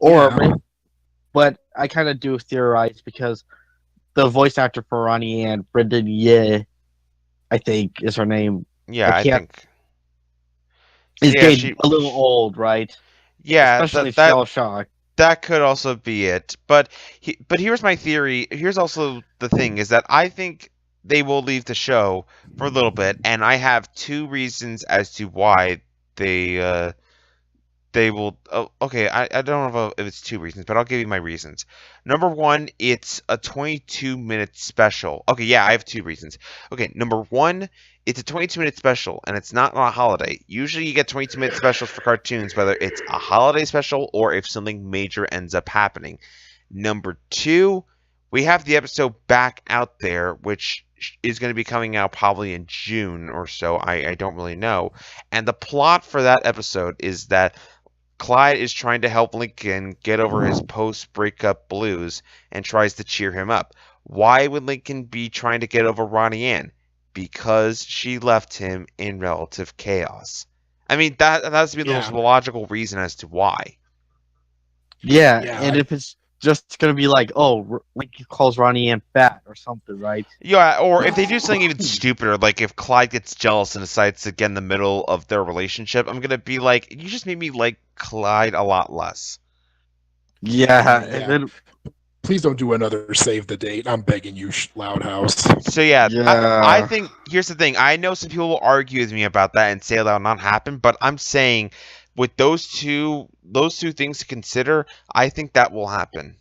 But I kind of do theorize because the voice actor for Ronnie Ann, Brendan Ye, I think is her name.
Yeah, I think.
Is getting a little old, right?
Yeah,
especially Shell Shock.
That could also be it. But here's my theory. Here's also the thing: is that I think they will leave the show for a little bit, and I have 2 reasons as to why they will. Oh, okay, I don't know if it's 2 reasons, but I'll give you my reasons. Number 1, it's a 22-minute special. Okay, yeah, I have 2 reasons. Okay, number 1, it's a 22-minute special, and it's not on a holiday. Usually you get 22-minute specials for cartoons, whether it's a holiday special or if something major ends up happening. Number 2, we have the episode Back Out There, which is going to be coming out probably in June or so. I don't really know. And the plot for that episode is that Clyde is trying to help Lincoln get over his post-breakup blues and tries to cheer him up. Why would Lincoln be trying to get over Ronnie Ann? Because she left him in relative chaos. I mean, that has to be the most logical reason as to why.
Yeah, and if it's just going to be like, oh, Lincoln calls Ronnie Ann fat or something, right?
Yeah, or if they do something even stupider, like if Clyde gets jealous and decides to get in the middle of their relationship, I'm going to be like, you just made me like Clyde a lot less.
Yeah. And then,
please don't do another save the date. I'm begging you, Loud House.
So I think, here's the thing. I know some people will argue with me about that and say that'll not happen, but I'm saying with those two things to consider, I think that will happen.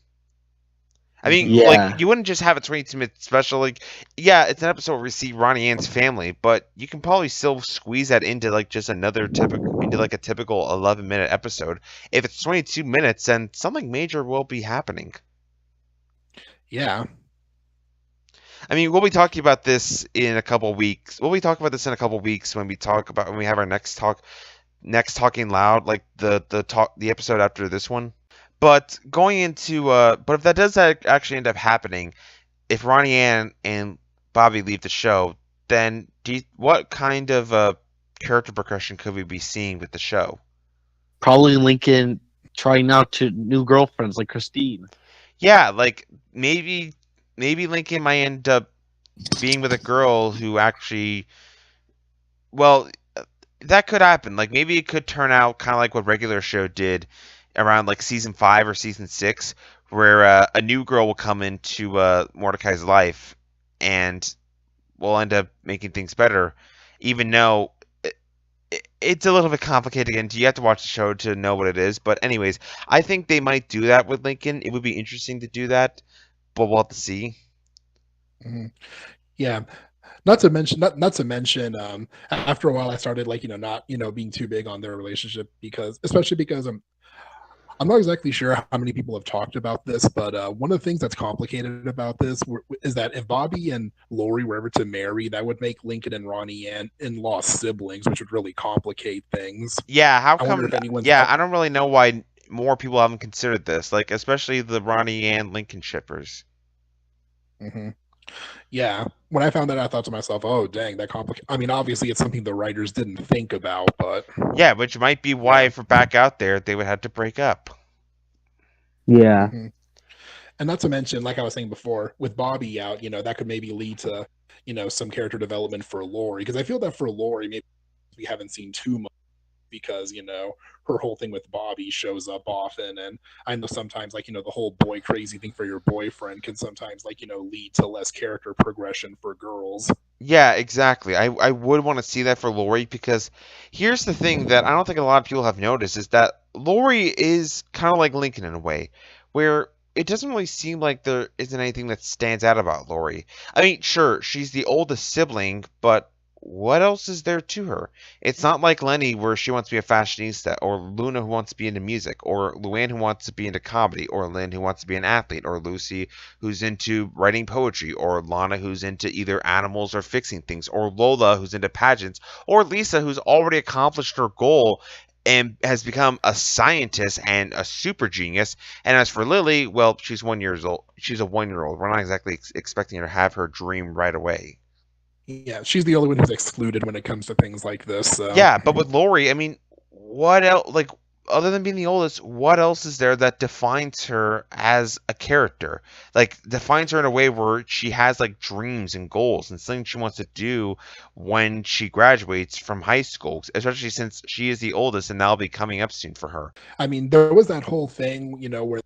I mean, like, you wouldn't just have a 22-minute special. Like, yeah, it's an episode where we see Ronnie Ann's family, but you can probably still squeeze that into, like, just a typical 11-minute episode. If it's 22 minutes, then something major will be happening.
Yeah.
I mean, we'll be talking about this in a couple weeks. When we have our next Talking Loud, like the episode after this one. But going into but if that does actually end up happening, if Ronnie Ann and Bobby leave the show, then what kind of character progression could we be seeing with the show?
Probably Lincoln trying out to new girlfriends like Christine.
Yeah, like maybe Lincoln might end up being with a girl who actually, well, that could happen. Like maybe it could turn out kind of like what regular show did around like season 5 or season 6, where a new girl will come into Mordecai's life and will end up making things better, even though it's a little bit complicated. And you have to watch the show to know what it is. But anyways, I think they might do that with Lincoln. It would be interesting to do that, but we'll have to see.
Mm-hmm. Yeah. Not to mention, after a while, I started not being too big on their relationship especially because I'm not exactly sure how many people have talked about this, but one of the things that's complicated about this is that if Bobby and Lori were ever to marry, that would make Lincoln and Ronnie and in-law siblings, which would really complicate things.
Yeah, how
I wonder
come?
if anyone's.
Yeah, I don't really know why more people haven't considered this, like especially the Ronnie and Lincoln shippers.
Mhm. Yeah, when I found that, I thought to myself, "Oh, dang, that complicated." I mean, obviously, it's something the writers didn't think about, but
Yeah, which might be why
yeah.
if we're back out there, they would have to break up.
Yeah.
Mhm. And not to mention, like I was saying before, with Bobby out, that could maybe lead to, some character development for Lori. Because I feel that for Lori, maybe we haven't seen too much because, her whole thing with Bobby shows up often. And I know sometimes, like, the whole boy crazy thing for your boyfriend can sometimes, like, lead to less character progression for girls.
Yeah, exactly. I would want to see that for Lori because here's the thing that I don't think a lot of people have noticed is that Lori is kind of like Lincoln in a way, where it doesn't really seem like there isn't anything that stands out about Lori. I mean, sure, she's the oldest sibling, but what else is there to her? It's not like Lenny where she wants to be a fashionista, or Luna who wants to be into music, or Luann who wants to be into comedy, or Lynn who wants to be an athlete, or Lucy who's into writing poetry, or Lana who's into either animals or fixing things, or Lola who's into pageants, or Lisa who's already accomplished her goal and has become a scientist and a super genius. And as for Lily, well, she's 1 years old. She's a 1 year old. We're not exactly expecting her to have her dream right away.
Yeah, she's the only one who's excluded when it comes to things like this. So
Yeah, but with Lori, I mean, what else? Like, other than being the oldest, what else is there that defines her as a character? Like, defines her in a way where she has like dreams and goals and things she wants to do when she graduates from high school. Especially since she is the oldest, and that'll be coming up soon for her.
I mean, there was that whole thing, where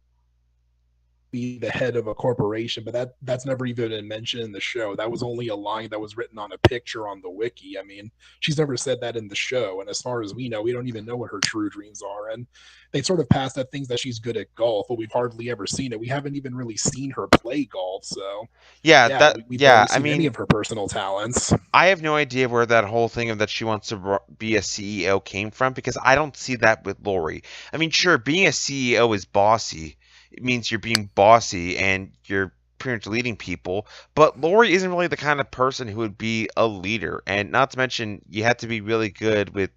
be the head of a corporation, but that's never even been mentioned in the show. That was only a line that was written on a picture on the wiki. I mean, she's never said that in the show, and as far as we know, we don't even know what her true dreams are. And they sort of passed at things that she's good at golf, but we've hardly ever seen it. We haven't even really seen her play golf, so
Yeah,
yeah,
that.
we've
Yeah,
barely
I
seen any
mean,
of her personal talents.
I have no idea where that whole thing of that she wants to be a CEO came from because I don't see that with Lori. I mean, sure, being a CEO is bossy. It means you're being bossy and you're pretty much leading people. But Lori isn't really the kind of person who would be a leader. And not to mention, you have to be really good with.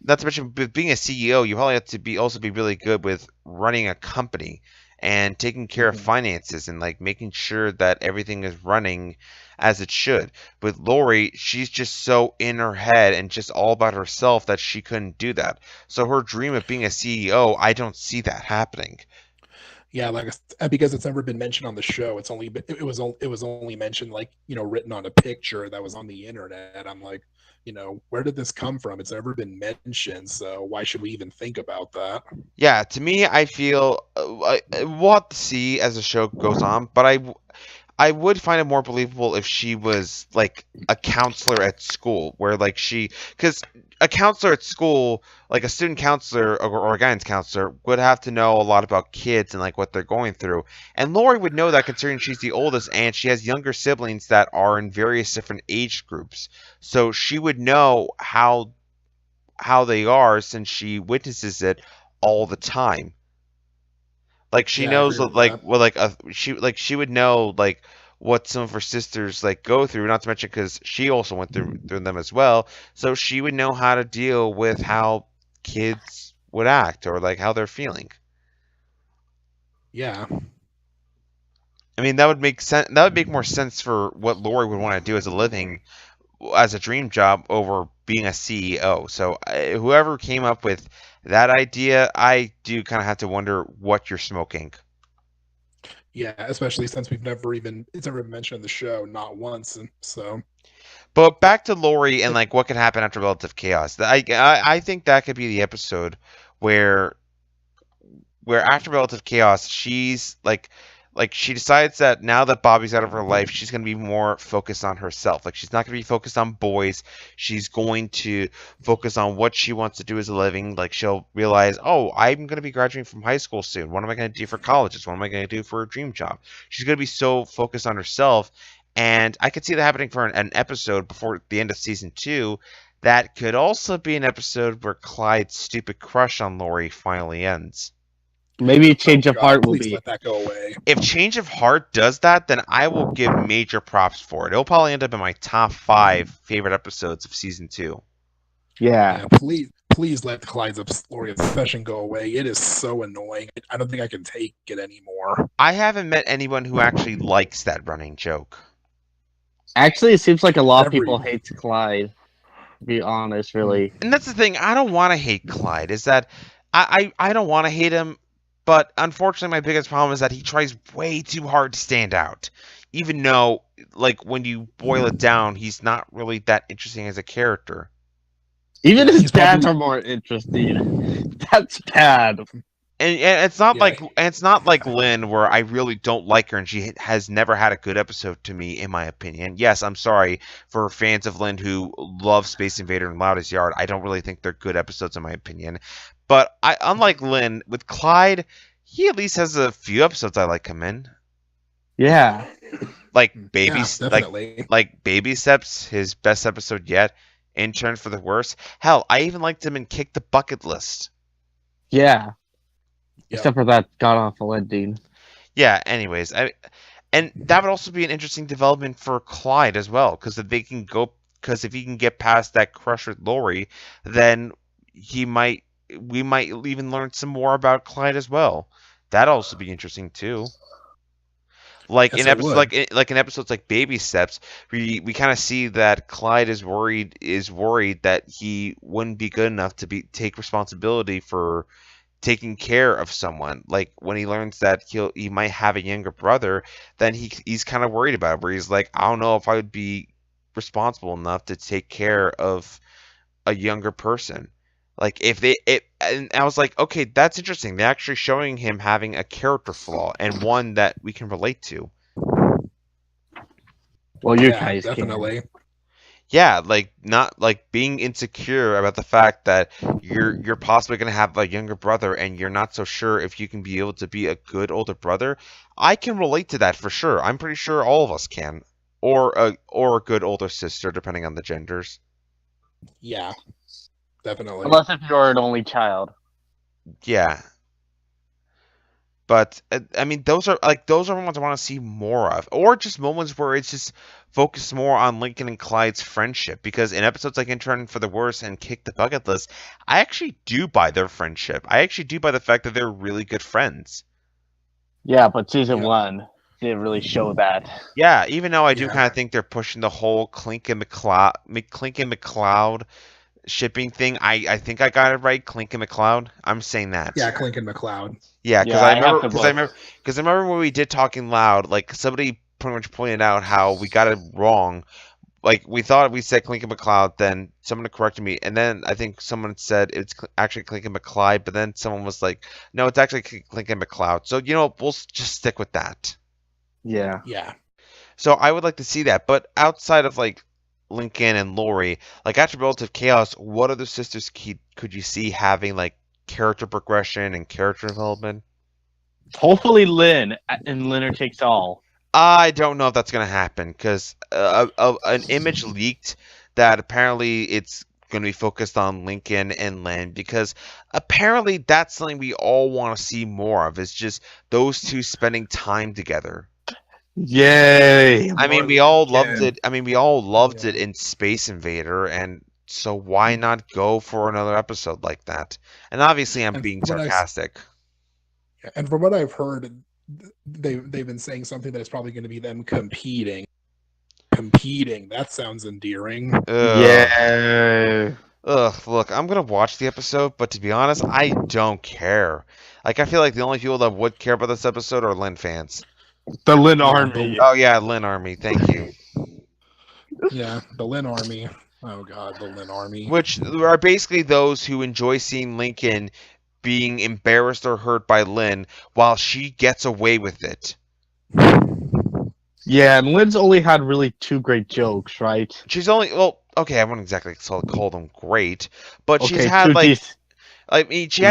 Not to mention, with being a CEO, you probably have to be also be really good with running a company and taking care of
Mhm.
finances and like making sure that everything is running as it should. With Lori, she's just so in her head and just all about herself that she couldn't do that. So her dream of being a CEO, I don't see that happening.
Yeah, because it's never been mentioned on the show. It was only mentioned like written on a picture that was on the internet. I'm like, where did this come from? It's never been mentioned, so why should we even think about that?
Yeah, to me, I feel we'll have to see as the show goes on, but I would find it more believable if she was like a counselor at school, where like because a counselor at school, like a student counselor or a guidance counselor, would have to know a lot about kids and like what they're going through. And Lori would know that considering she's the oldest and she has younger siblings that are in various different age groups. So she would know how they are since she witnesses it all the time. Like she
Yeah, I
knows
agree with
like
that.
well she would know like what some of her sisters like go through, not to mention because she also went through them as well, so she would know how to deal with how kids would act or like how they're feeling.
Yeah,
I mean, that would make sense. That would make more sense for what Lori would want to do as a living, as a dream job over being a CEO. So whoever came up with that idea, I do kind of have to wonder what you're smoking.
yeah, especially since it's never been mentioned in the show, not once, and so
But back to Lori and
it,
like what could happen after Relative Chaos. I think that could be the episode where after Relative Chaos, she's like she decides that now that Bobby's out of her life, she's going to be more focused on herself. Like she's not going to be focused on boys. She's going to focus on what she wants to do as a living. Like she'll realize, "Oh, I'm going to be graduating from high school soon. What am I going to do for colleges? What am I going to do for a dream job?" She's going to be so focused on herself, and I could see that happening for an episode before the end of season 2. That could also be an episode where Clyde's stupid crush on Lori finally ends.
Maybe a change of
God,
heart will
please
be.
let that go away.
If Change of Heart does that, then I will give major props for it. It'll probably end up in my top 5 favorite episodes of season 2.
Yeah.
Please let Clyde's obsession go away. It is so annoying. I don't think I can take it anymore.
I haven't met anyone who actually likes that running joke.
Actually, it seems like a lot of
Every-
people hate Clyde. To be honest, really.
And that's the thing. I don't want to hate Clyde. Is that I don't want to hate him, but unfortunately, my biggest problem is that he tries way too hard to stand out. Even though, like, when you boil it down, he's not really that interesting as a character.
Even
Yeah,
his
he's
dads
probably-
are more interesting. That's bad.
And it's not
Yeah.
like it's not like Lynn, where I really don't like her, and she has never had a good episode to me, in my opinion. Yes, I'm sorry for fans of Lynn who love Space Invader and Loudest Yard. I don't really think they're good episodes, in my opinion. But unlike Lynn, with Clyde, he at least has a few episodes I like him in.
Yeah.
Like
definitely.
like Baby Steps, his best episode yet. Intern for the Worst. Hell, I even liked him in Kick the Bucket List.
Yeah.
Yep.
Except for that god awful ending.
Yeah, anyways, and that would also be an interesting development for Clyde as well, because if he can get past that crush with Lori, then we might even learn some more about Clyde as well. That'd also be interesting too. Like
Yes,
in
it
episodes
would.
like in episodes like Baby Steps, we kind of see that Clyde is worried that he wouldn't be good enough to take responsibility for taking care of someone. Like when he learns that he might have a younger brother, then he's kind of worried about it, where he's like, I don't know if I would be responsible enough to take care of a younger person. Like and I was like, okay, that's interesting. They're actually showing him having a character flaw, and one that we can relate to.
Well, you
Yeah,
guys
definitely.
Yeah, like not like being insecure about the fact that you're possibly going to have a younger brother and you're not so sure if you can be able to be a good older brother. I can relate to that for sure. I'm pretty sure all of us can, or a good older sister, depending on the genders.
Yeah, definitely.
Unless if you're an only child.
Yeah. But I mean, those are ones I want to see more of, or just moments where it's just focused more on Lincoln and Clyde's friendship. Because in episodes like Intern for the Worst and Kick the Bucket List, I actually do buy their friendship. I actually do buy the fact that they're really good friends.
Yeah, but season
Yeah.
1 didn't really show that.
Yeah, even though I do
Yeah.
kind of think they're pushing the whole Clink and McCloud shipping thing. I think I got it right. Clink and McCloud. I'm saying that.
Yeah, Clink and McCloud.
Yeah, because
Yeah,
I
I have to
remember because I remember when we did Talking Loud, like somebody pretty much pointed out how we got it wrong. Like we thought we said Clink and McCloud, then someone corrected me, and then I think someone said it's actually Clink and McClyde, but then someone was like, no, it's actually Clink and McCloud. So we'll just stick with that.
Yeah.
Yeah.
So I would like to see that, but outside of like Lincoln and Lori, like after Relative Chaos, what other sisters could you see having like character progression and character development?
Hopefully Lynn and Leonard Takes All.
I don't know if that's gonna happen because an image leaked that apparently it's gonna be focused on Lincoln and Lynn, because apparently that's something we all want to see more of. Is just those two spending time together.
Yay!
I mean, we all loved it. I mean, we all loved it in Space Invader, and so why not go for another episode like that? And obviously, I'm being sarcastic.
And from what I've heard, they've been saying something that is probably going to be them competing. That sounds endearing.
Yeah.
Ugh, look, I'm gonna watch the episode, but to be honest, I don't care. Like, I feel like the only people that would care about this episode are Lynn fans.
The Lynn Army.
Oh yeah, Lynn Army. Thank you.
Yeah, the Lynn Army. Oh god, the Lynn Army.
Which are basically those who enjoy seeing Lincoln being embarrassed or hurt by Lynn while she gets away with it.
Yeah, and Lynn's only had really 2 great jokes, right?
She's only okay, I wouldn't exactly call them great, but
Okay,
she's had
2
like
decent.
I mean, she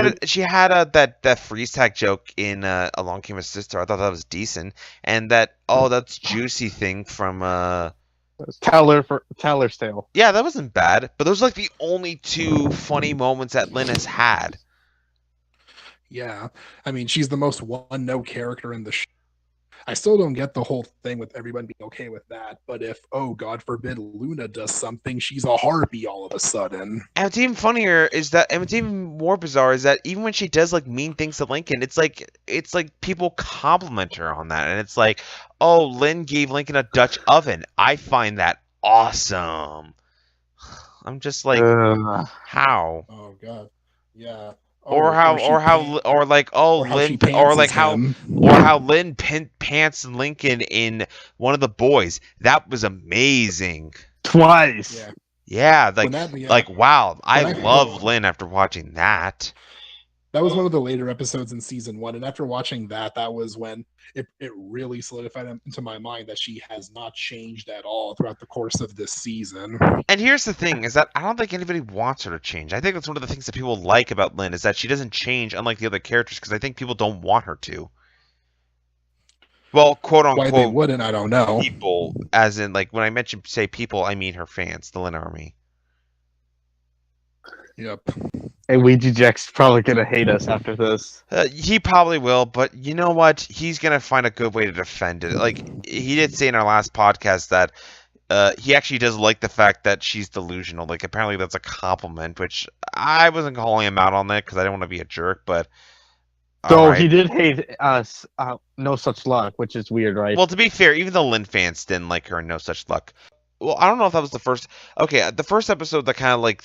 had that freeze tag joke in Along Came a Sister. I thought that was decent, and that's juicy thing from
Tyler's Tale.
yeah, that wasn't bad. But those are like the only 2 funny moments that Lynn has had.
Yeah, I mean, she's the most one-note character in the show. I still don't get the whole thing with everyone being okay with that. But if, oh God forbid, Luna does something, she's a harpy all of a sudden.
And what's even funnier is that, and what's even more bizarre is that even when she does like mean things to Lincoln, it's like people compliment her on that, and it's like, oh, Lynn gave Lincoln a Dutch oven. I find that awesome. I'm just like, how?
Oh God, yeah.
Or like, oh,
or how she
Lynn, or like how,
him.
or how Lynn pants Lincoln in One of the Boys. That was amazing.
Twice.
Yeah.
Yeah, like wow, I love Lynn after watching that.
That was one of the later episodes in season 1, and after watching that, that was when it really solidified into my mind that she has not changed at all throughout the course of this season.
And here's the thing, is that I don't think anybody wants her to change. I think that's one of the things that people like about Lynn, is that she doesn't change unlike the other characters, because I think people don't want her to. Well, quote unquote,
why they wouldn't, I don't know.
People, as in, like, when I say people, I mean her fans, the Lynn Army.
Yep.
And Ouija Jack's probably gonna hate us after this.
He probably will, but you know what? He's gonna find a good way to defend it. Like, he did say in our last podcast that he actually does like the fact that she's delusional. Like, apparently that's a compliment, which I wasn't calling him out on that because I didn't want to be a jerk, but...
So he did hate us, No Such Luck, which is weird, right?
Well, to be fair, even the Lynn fans didn't like her in No Such Luck. Well, I don't know if that was the first... Okay, the first episode that kind of, like,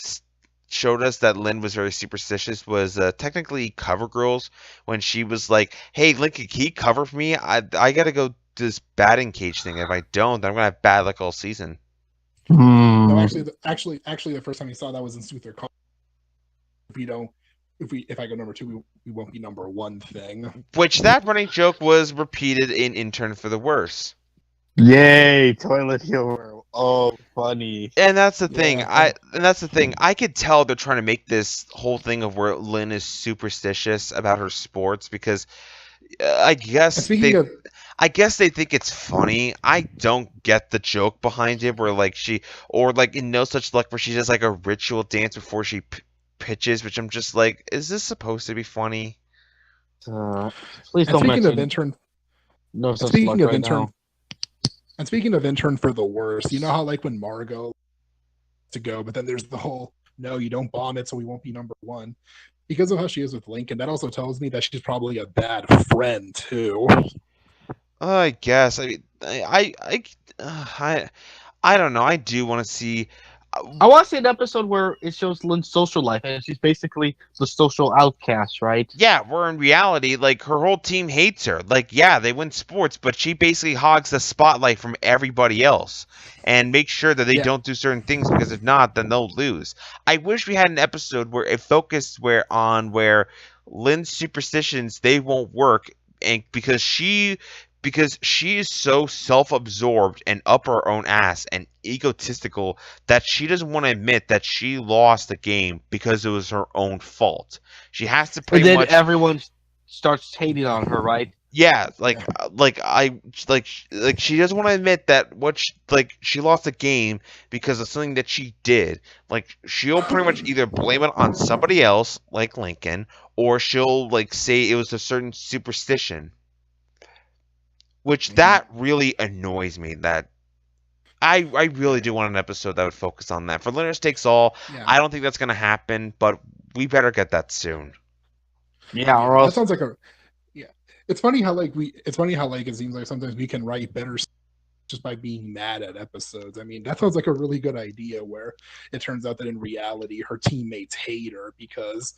showed us that Lynn was very superstitious was technically Cover Girls, when she was like, hey, Lincoln, can you cover for me? I gotta go do this batting cage thing. If I don't, then I'm gonna have bad luck all season.
No, actually, the first time you saw that was in Suther. If I go number 2, we won't be number 1 thing.
Which that running joke was repeated in Intern for the Worse.
Yay, toilet humor. Oh, funny.
And that's the thing. I could tell they're trying to make this whole thing of where Lynn is superstitious about her sports, because I guess they think it's funny. I don't get the joke behind it, where like in No Such Luck, where she does like a ritual dance before she pitches, which I'm just like, is this supposed to be funny?
Please don't mention No Such Luck right now.
And speaking of Intern for the Worst, you know how like when Margot to go, but then there's the whole, no, you don't bomb it, so we won't be number 1. Because of how she is with Lincoln, that also tells me that she's probably a bad friend too.
I guess. I mean, I don't know. I do want to see.
I want to see an episode where it shows Lynn's social life, and she's basically the social outcast, right?
Yeah, where in reality, like, her whole team hates her. Like, yeah, they win sports, but she basically hogs the spotlight from everybody else and makes sure that they don't do certain things, because if not, then they'll lose. I wish we had an episode where it focused on where Lynn's superstitions, they won't work, and because she is so self-absorbed and up her own ass and egotistical that she doesn't want to admit that she lost the game because it was her own fault. She has to pretty much...
And then everyone starts hating on her, right?
Yeah, she doesn't want to admit that she lost the game because of something that she did. Like, she'll pretty much either blame it on somebody else, like Lincoln, or she'll like say it was a certain superstition. Which that really annoys me. That I really do want an episode that would focus on that. For Winners Takes All, I don't think that's going to happen, but we better get that soon.
Yeah, or else...
That sounds like a... Yeah. It's funny how it seems like sometimes we can write better just by being mad at episodes. I mean, that sounds like a really good idea, where it turns out that in reality her teammates hate her because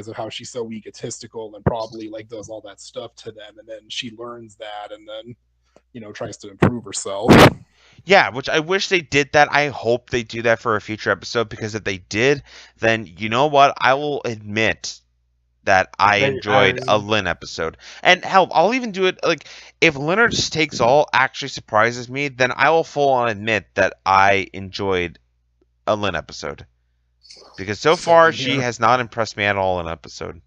of how she's so egotistical and probably like does all that stuff to them, and then she learns that and then tries to improve herself.
Yeah, which I wish they did that. I hope they do that for a future episode, because if they did, then you know what? I will admit that I enjoyed a Lynn episode. And hell, I'll even do it, like, if Leonard Takes All actually surprises me, then I will full on admit that I enjoyed a Lynn episode. Because so far, she has not impressed me at all in an episode.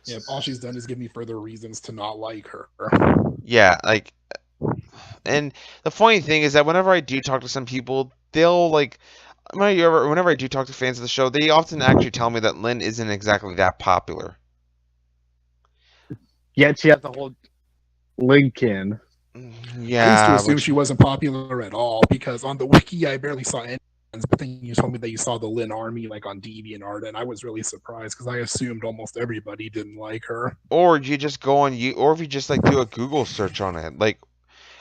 Yeah, all she's done is give me further reasons to not like her.
Yeah, like, and the funny thing is that whenever I do talk to some people, they'll, like, whenever I do talk to fans of the show, they often actually tell me that Lynn isn't exactly that popular.
Yet she has the whole Lincoln.
I used to
Yeah,
assume
which
she wasn't popular at all because on the wiki I barely saw any. But then you told me that you saw the Lynn Army like on DeviantArt, and I was really surprised because I assumed almost everybody didn't like her.
or you just go on you, or if you just like do a Google search on it, like.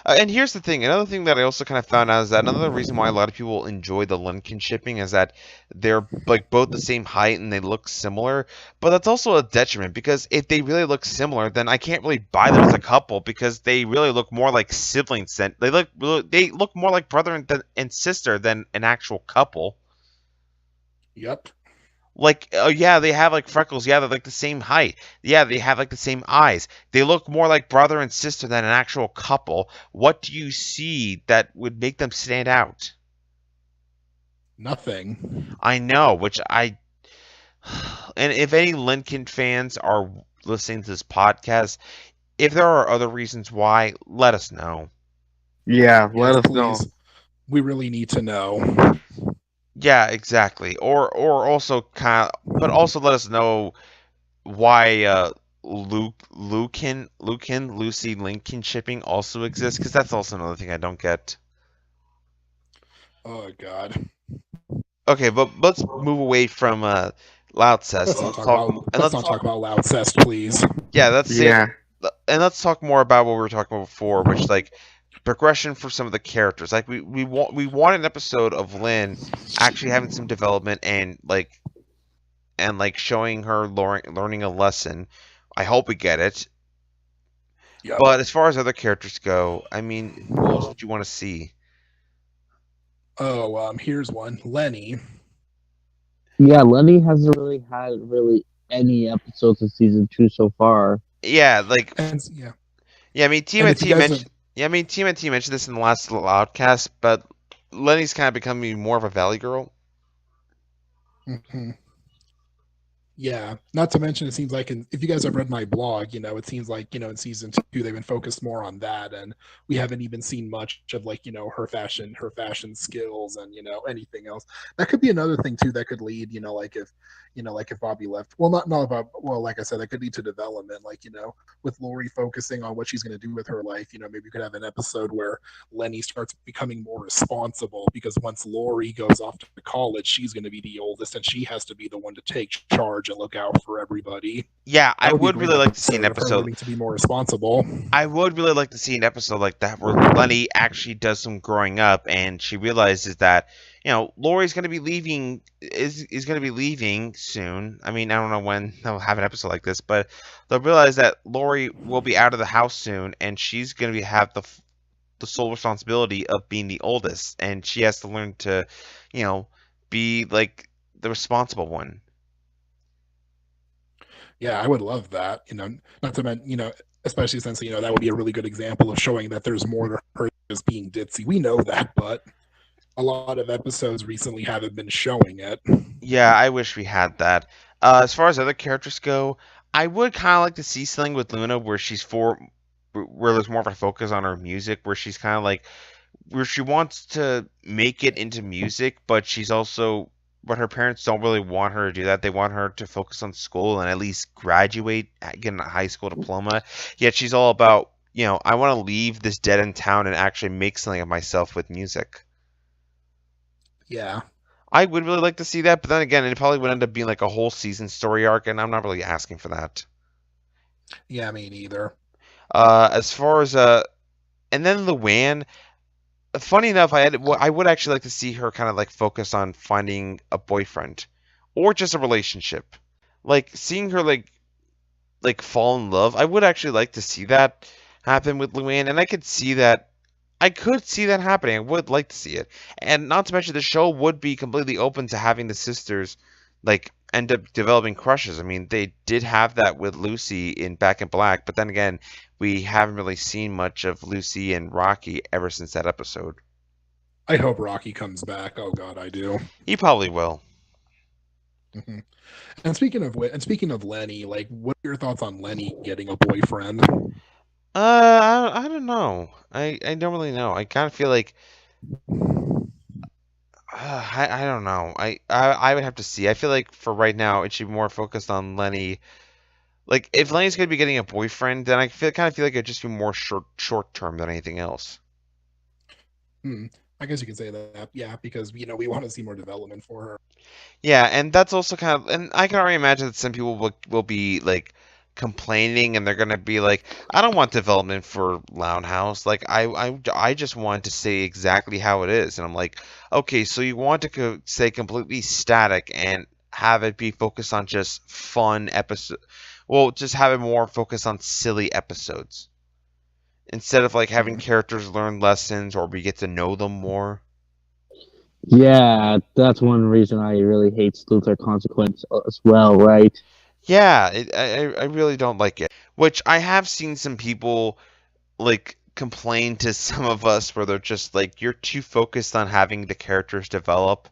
And here's the thing. Another thing that I also kind of found out is that another reason why a lot of people enjoy the Lincoln shipping is that they're like both the same height and they look similar. But that's also a detriment because if they really look similar, then I can't really buy them as a couple because they really look more like siblings than they look more like brother and sister than an actual couple.
Yep.
Like, oh yeah, they have like freckles. Yeah, they're like the same height. Yeah, they have like the same eyes. They look more like brother and sister than an actual couple. What do you see that would make them stand out?
Nothing.
I know, which I. And if any Lincoln fans are listening to this podcast, if there are other reasons why, let us know.
Yeah,
Yes,
let us know.
please. We really need to know.
Yeah, exactly. Or also kind of, but also let us know why Lucy Lincoln shipping also exists because that's also another thing I don't get.
Oh God.
Okay, but let's move away from Loudcast and
Let's not talk about Loudcest, please.
yeah, that's
Yeah.
and let's talk more about what we were talking about before, which like progression for some of the characters. Like we want an episode of Lynn actually having some development and like showing her learning a lesson. I hope we get it.
Yep.
But as far as other characters go, I mean, who else would you want to see?
Oh, here's one. Lenny.
Yeah, Lenny hasn't really had any episodes of season 2 so far.
Yeah, like
And yeah.
yeah. I mean, TMNT mentioned. Yeah, I mean, TMNT mentioned this in the last Loudcast, but Lenny's kind of becoming more of a Valley girl.
Mm-hmm. Yeah, not to mention, it seems like if you guys have read my blog, it seems like in season 2 they've been focused more on that, and we haven't even seen much of like her fashion skills and anything else. That could be another thing too that could lead, like if Bobby left. Well, not about well, like I said, that could lead to development, like with Lori focusing on what she's going to do with her life. Maybe you could have an episode where Lenny starts becoming more responsible because once Lori goes off to college, she's going to be the oldest and she has to be the one to take charge and look out for everybody.
Yeah, I would really like to see an episode
learning to be more responsible.
I would really like to see an episode like that where Lenny actually does some growing up and she realizes that Lori's going to be leaving is going to be leaving soon. I mean, I don't know when they'll have an episode like this, but they'll realize that Lori will be out of the house soon and she's going to have the sole responsibility of being the oldest and she has to learn to, be like the responsible one.
Yeah, I would love that. Not to mention, especially since that would be a really good example of showing that there's more to her just being ditzy. We know that, but a lot of episodes recently haven't been showing it.
Yeah, I wish we had that. As far as other characters go, I would kind of like to see something with Luna where where there's more of a focus on her music, where she's kind of like where she wants to make it into music, but her parents don't really want her to do that. They want her to focus on school and at least graduate, get a high school diploma. Yet she's all about, I want to leave this dead end town and actually make something of myself with music.
Yeah.
I would really like to see that, but then again, it probably would end up being like a whole season story arc, and I'm not really asking for that.
Yeah, me neither.
As far as and then Luann, funny enough, I would actually like to see her kind of like focus on finding a boyfriend, or just a relationship, like seeing her like fall in love. I would actually like to see that happen with Luann, and I could see that. I could see that happening. I would like to see it. And not to mention the show would be completely open to having the sisters like end up developing crushes. I mean, they did have that with Lucy in Back in Black, but then again, we haven't really seen much of Lucy and Rocky ever since that episode.
I hope Rocky comes back. Oh God, I do.
He probably will.
Mm-hmm. And speaking of Lenny, like, what are your thoughts on Lenny getting a boyfriend?
I don't know. I don't really know. I kind of feel like I don't know. I would have to see. I feel like for right now, it should be more focused on Lenny Like, if Lane's going to be getting a boyfriend, then I kind of feel like it'd just be more short term than anything else.
I guess you could say that, yeah, because we want to see more development for her.
Yeah, and that's also kind of, and I can already imagine that some people will be like complaining, and they're gonna be like, I don't want development for Loudhouse. Like, I just want to say exactly how it is, and I'm like, okay, so you want to say completely static and have it be focused on just fun episode. Well, just have it more focused on silly episodes instead of like having characters learn lessons or we get to know them more.
Yeah, that's one reason I really hate Luther Consequence as well, right?
Yeah, I really don't like it. Which I have seen some people like complain to some of us where they're just like, you're too focused on having the characters develop.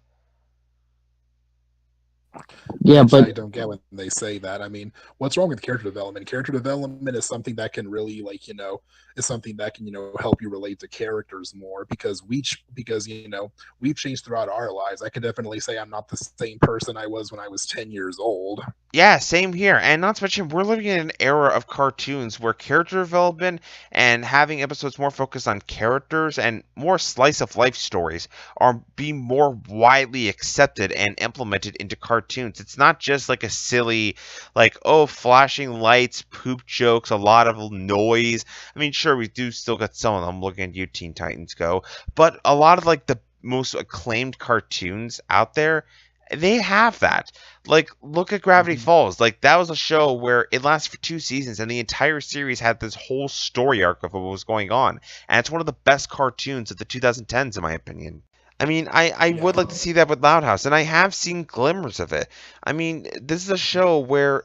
Yeah,
Which
but
I don't get when they say that. I mean, what's wrong with character development? Character development is something that can really, is something that can, help you relate to characters more because we've changed throughout our lives. I can definitely say I'm not the same person I was when I was 10 years old.
Yeah, same here. And not to mention, we're living in an era of cartoons where character development and having episodes more focused on characters and more slice of life stories are being more widely accepted and implemented into cartoons. It's not just like a silly, like, oh, flashing lights, poop jokes, a lot of noise. I mean, sure, we do still get some of them. Looking at you, Teen Titans Go. But a lot of like the most acclaimed cartoons out there, they have that. Like, look at Gravity Falls. Like, that was a show where it lasted for 2 seasons, and the entire series had this whole story arc of what was going on. And it's one of the best cartoons of the 2010s, in my opinion. I mean, I would like to see that with Loudhouse, and I have seen glimmers of it. I mean, this is a show where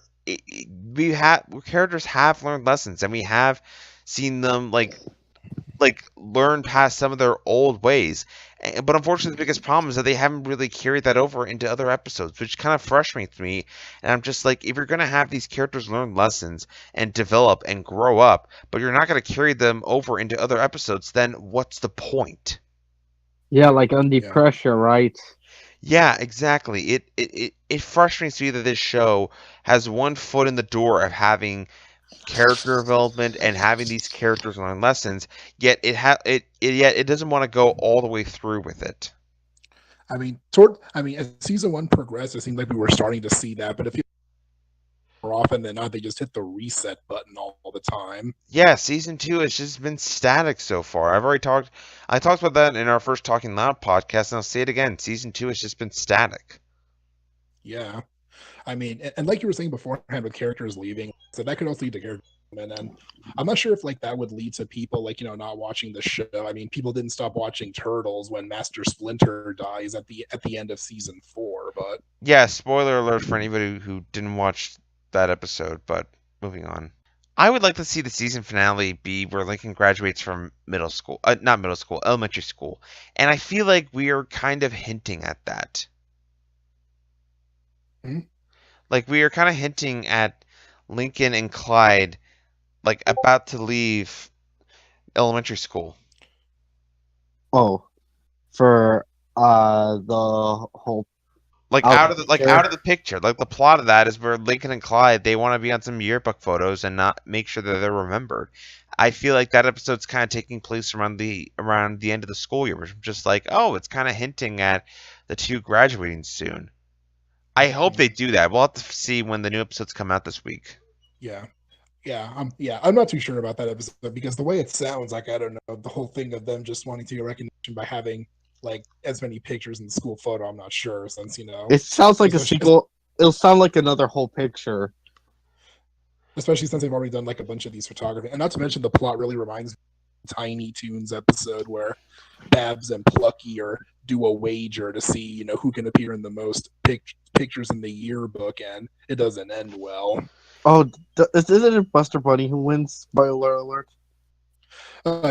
characters have learned lessons, and we have seen them learn past some of their old ways. But unfortunately, the biggest problem is that they haven't really carried that over into other episodes, which kind of frustrates me. And I'm just like, if you're going to have these characters learn lessons and develop and grow up, but you're not going to carry them over into other episodes, then what's the point?
yeah, like under pressure, right?
Yeah, exactly. It frustrates me that this show has one foot in the door of having character development and having these characters learn lessons, yet it doesn't want to go all the way through with it.
I mean, as season one progressed, it seemed like we were starting to see that, but if you more often than not, they just hit the reset button all the time.
Yeah, season 2 has just been static so far. I talked about that in our first Talking Loud podcast, and I'll say it again. Season 2 has just been static.
Yeah. I mean, and like you were saying beforehand with characters leaving, so that could also lead to character development. And I'm not sure if that would lead to people not watching the show. I mean, people didn't stop watching Turtles when Master Splinter dies at the end of season 4. But
yeah, spoiler alert for anybody who didn't watch that episode. But moving on, I would like to see the season finale be where Lincoln graduates from middle school, not middle school, elementary school, and I feel like we are kind of hinting at that. Like, we are kind of hinting at Lincoln and Clyde, like, about to leave elementary school.
Oh, for the whole
out of the picture. Like, the plot of that is where Lincoln and Clyde, they want to be on some yearbook photos and not make sure that they're remembered. I feel like that episode's kind of taking place around the end of the school year, which I'm just like, oh, it's kind of hinting at the two graduating soon. I hope they do that. We'll have to see when the new episodes come out this week.
I'm not too sure about that episode because the way it sounds, like, I don't know, the whole thing of them just wanting to get recognition by having like as many pictures in the school photo, I'm not sure, since
it sounds like a sequel. It'll sound like another whole picture,
especially since they've already done like a bunch of these photography, and not to mention the plot really reminds me of Tiny Toons episode where Babs and Plucky do a wager to see who can appear in the most pictures in the yearbook, and it doesn't end well.
Oh, isn't it Buster Bunny who wins? Spoiler alert.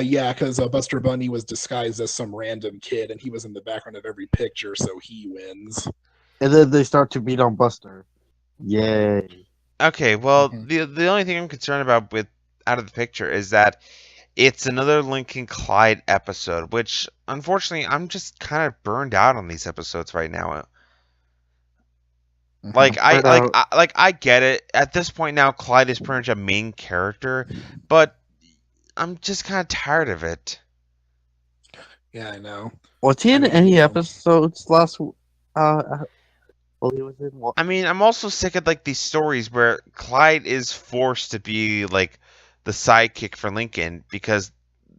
Yeah, because Buster Bunny was disguised as some random kid, and he was in the background of every picture, so he wins.
And then they start to beat on Buster. Yay.
Okay, well, the only thing I'm concerned about with Out of the Picture is that it's another Lincoln Clyde episode, which, unfortunately, I'm just kind of burned out on these episodes right now. Like
But,
I get it. At this point now, Clyde is pretty much a main character, but I'm just kind of tired of it.
Yeah, I know.
was he
I
in
mean,
any
you know.
episodes last? Well, he was in what?
I mean, I'm also sick of like these stories where Clyde is forced to be like the sidekick for Lincoln because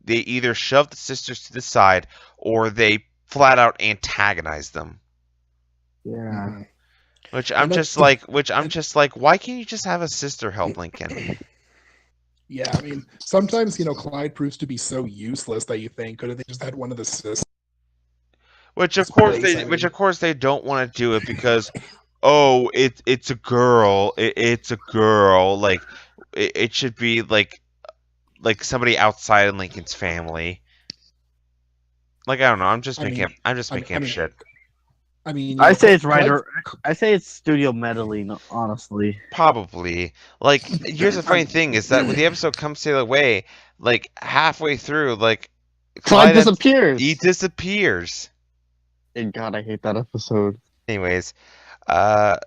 they either shove the sisters to the side or they flat out antagonize them.
Yeah.
Mhm.
Which
And
I'm
that's
just
the-
like, why can't you just have a sister help Lincoln?
Yeah, I mean, sometimes Clyde proves to be so useless that you think could have they just had one of the sisters.
Which of
Place,
course they don't want to do it because oh it's a girl, it's a girl, like it should be like somebody outside of Lincoln's family. Like I don't know, I'm just making up shit.
I mean,
I say it's
Clyde-
writer. I say it's studio meddling. Honestly,
Probably. Like here's the funny thing is that when the episode comes to the way, like halfway through, like
Clyde
Clyde
disappears.
he disappears.
And God, I hate that episode.
Anyways, uh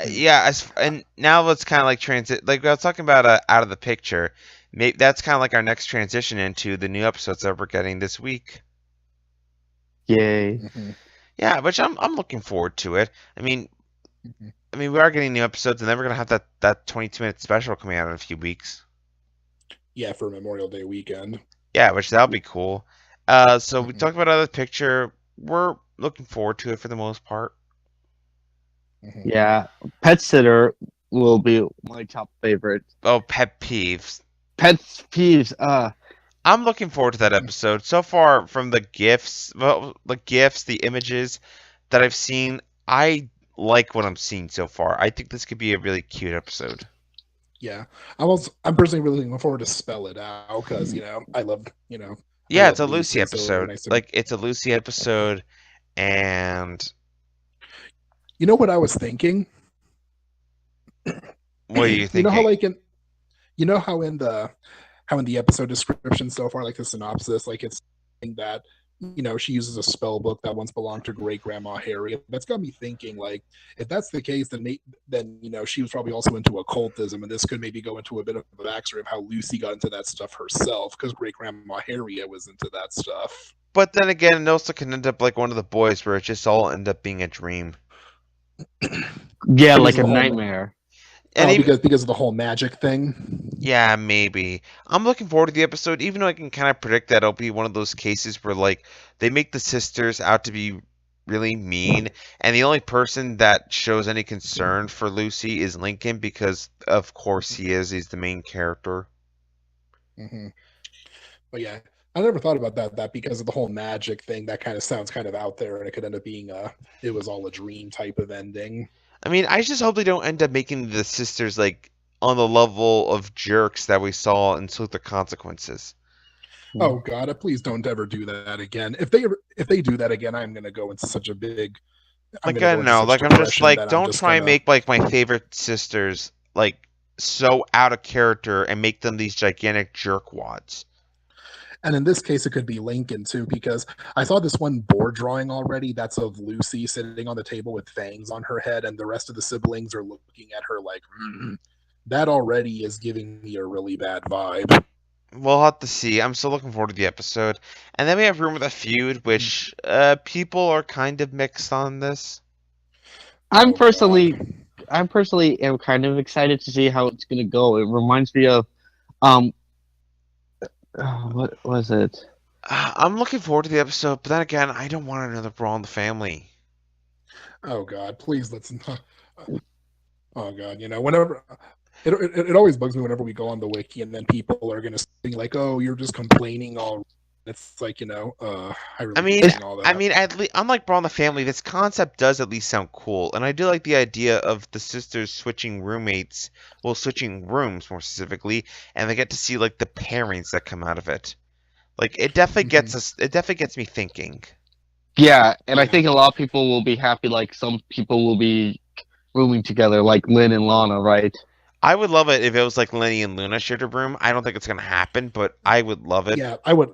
yeah, and now let's kind of like transit. Like I was talking about, out of the picture. Maybe that's kind of like our next transition into the new episodes that we're getting this week.
Yay!
Mhm.
Yeah, which I'm looking forward to it. I mean,
Mhm.
we are getting new episodes, and then we're gonna have that 22-minute special coming out in a few weeks.
Yeah, for Memorial Day weekend.
Yeah, which that'll be cool. So we
Mhm.
talked about other picture. We're looking forward to it for the most part.
Mhm.
Yeah, Pet Sitter will be my top favorite.
Oh, pet peeves.
Pet peeves.
I'm looking forward to that episode. So far, from the gifs, the images that I've seen, I like what I'm seeing so far. I think this could be a really cute episode.
Yeah, I'm personally really looking forward to spell it out because I love
Yeah,
I
it's
love
a Lucy
and so
episode.
nice to-
Like it's a Lucy episode, and
You know what I was thinking?
what are you
You know how
thinking?
how in the episode description so far, like the synopsis, like it's saying that she uses a spell book that once belonged to great grandma Harriet. That's got me thinking, like, if that's the case, then she was probably also into occultism, and this could maybe go into a bit of a backstory of how Lucy got into that stuff herself, because great grandma Harriet was into that stuff.
But then again, it also can end up like one of the boys, where it just all end up being a dream.
Yeah, like
Because
a
of the whole-
nightmare.
And even,
because of the whole magic thing.
yeah, maybe. I'm looking forward to the episode, even though I can kind of predict that it'll be one of those cases where, like, they make the sisters out to be really mean, and the only person that shows any concern for Lucy is Lincoln, because, of course, he's the main character.
Mm-hmm. But yeah, I never thought about that because of the whole magic thing. That kind of sounds kind of out there, and it could end up being it was all a dream type of ending.
I mean, I just hope they don't end up making the sisters, like, on the level of jerks that we saw in Salute the Consequences.
Oh God, please don't ever do that again. If they do that again, I'm gonna go into such a big.
Like, I don't know. Like, I'm just like, don't try and make, like, my favorite sisters, like, so out of character and make them these gigantic jerkwads.
And in this case, it could be Lincoln too, because I saw this one board drawing already. That's of Lucy sitting on the table with fangs on her head, and the rest of the siblings are looking at her like, that already is giving me a really bad vibe.
We'll have to see. I'm still looking forward to the episode. And then we have Rumor the Feud, which people are kind of mixed on this.
I'm personally am kind of excited to see how it's gonna go. It reminds me of what was it?
I'm looking forward to the episode, but then again, I don't want another Brawl in the Family.
Oh God, please let's not. Oh God, whenever it always bugs me whenever we go on the wiki and then people are gonna say like, "Oh, you're just complaining all." It's like I really hate all that.
I mean, unlike Brawl in the Family, this concept does at least sound cool, and I do like the idea of the sisters switching roommates, well, switching rooms more specifically, and they get to see like the pairings that come out of it. Like it definitely gets us. It definitely gets me thinking.
Yeah, and I think a lot of people will be happy. Like some people will be rooming together, like Lynn and Lana, right?
I would love it if it was like Lenny and Luna shared a room. I don't think it's gonna happen, but I would love it.
Yeah, I would.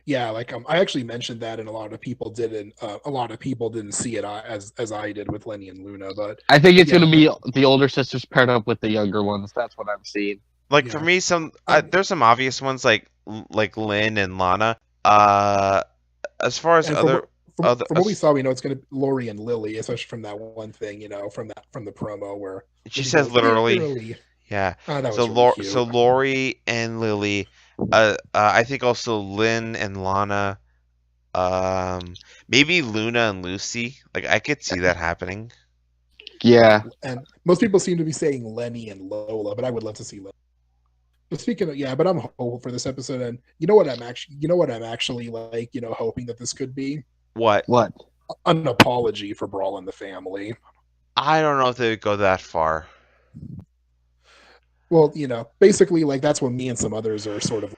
Yeah, like I actually mentioned that, and a lot of people didn't. A lot of people didn't see it as I did with Lenny and Luna. But
I think it's
yeah,
gonna be the older sisters paired up with the younger ones. That's what I'm seeing.
Like for
yeah.
me, there's some obvious ones like Lynn and Lana. Uh, as far as
And from what we saw, we know it's going to be Lori and Lily, especially from that one thing, from the promo where
she
Lily
says
goes,
literally,
"Literally."
yeah.
Oh, that
So
was really cute.
So Lori and Lily. I think also Lynn and Lana. Maybe Luna and Lucy. Like I could see that happening.
Yeah.
And most people seem to be saying Lenny and Lola, but I would love to see Lenny. But speaking of, yeah, but I'm hopeful for this episode, and you know what I'm actually like, hoping that this could be
What?
What?
an apology for Brawl in the Family.
I don't know if they would go that far.
Well, basically, like that's what me and some others are sort of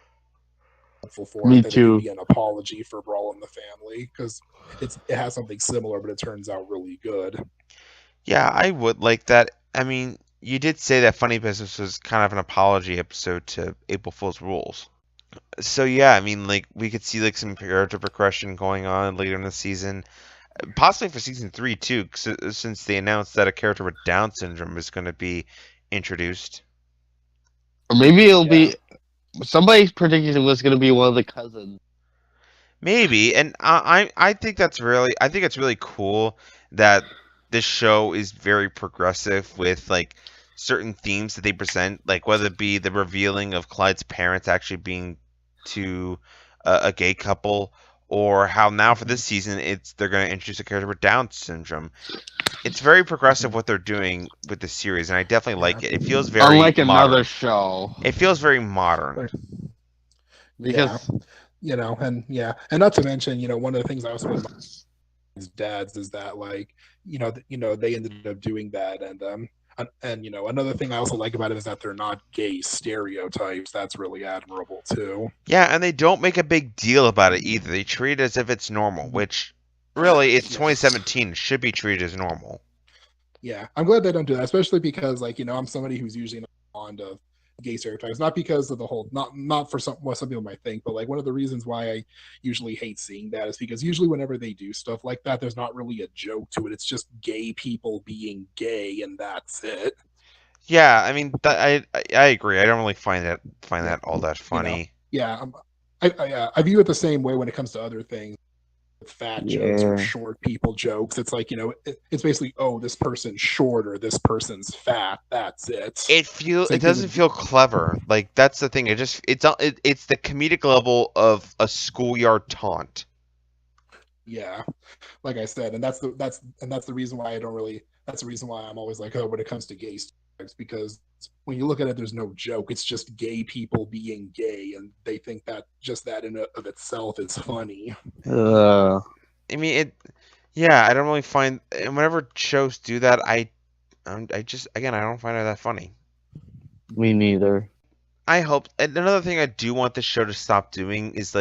hopeful for,
Me
that it could
too.
be an apology for Brawl in the Family, because it has something similar, but it turns out really good.
Yeah, I would like that. I mean, you did say that Funny Business was kind of an apology episode to April Fool's Rules. So yeah, I mean, like we could see like some character progression going on later in the season, possibly for season 3 too, since they announced that a character with Down syndrome is going to be introduced.
Or maybe it'll
Yeah.
be somebody's predicting it was gonna be one of the cousins.
Maybe, and I think it's really cool that this show is very progressive with like certain themes that they present, like whether it be the revealing of Clyde's parents actually being to a gay couple, or how now for this season they're going to introduce a character with Down syndrome. It's very progressive what they're doing with the series, and I definitely like it. It feels very
Unlike
modern.
another show.
It feels very modern.
Because
and not to mention, one of the things I also like about his dads is that, like, they ended up doing that, and another thing I also like about it is that they're not gay stereotypes. That's really admirable too.
Yeah, and they don't make a big deal about it either. They treat it as if it's normal, which really it's 2017. It should be treated as normal.
Yeah, I'm glad they don't do that, especially because, like, I'm somebody who's usually not fond of gay stereotypes, not because of the whole, not for what some people might think, but like one of the reasons why I usually hate seeing that is because usually whenever they do stuff like that, there's not really a joke to it. It's just gay people being gay, and that's it.
Yeah, I mean, I agree. I don't really find that all that funny.
Yeah, I view it the same way when it comes to other things. Fat jokes or short people jokes. It's like, it's basically, oh, this person's short or this person's fat. That's it.
It doesn't feel clever. Like that's the thing. It's the comedic level of a schoolyard taunt.
Yeah, like I said, and that's the reason why I don't really. That's the reason why I'm always like, oh, when it comes to gay stereotypes, because when you look at it, there's no joke. It's just gay people being gay, and they think that just that in of itself is funny.
I mean, I don't really find, and whenever shows do that, I just, again, I don't find it that funny.
Me neither.
I hope. And another thing I do want the show to stop doing is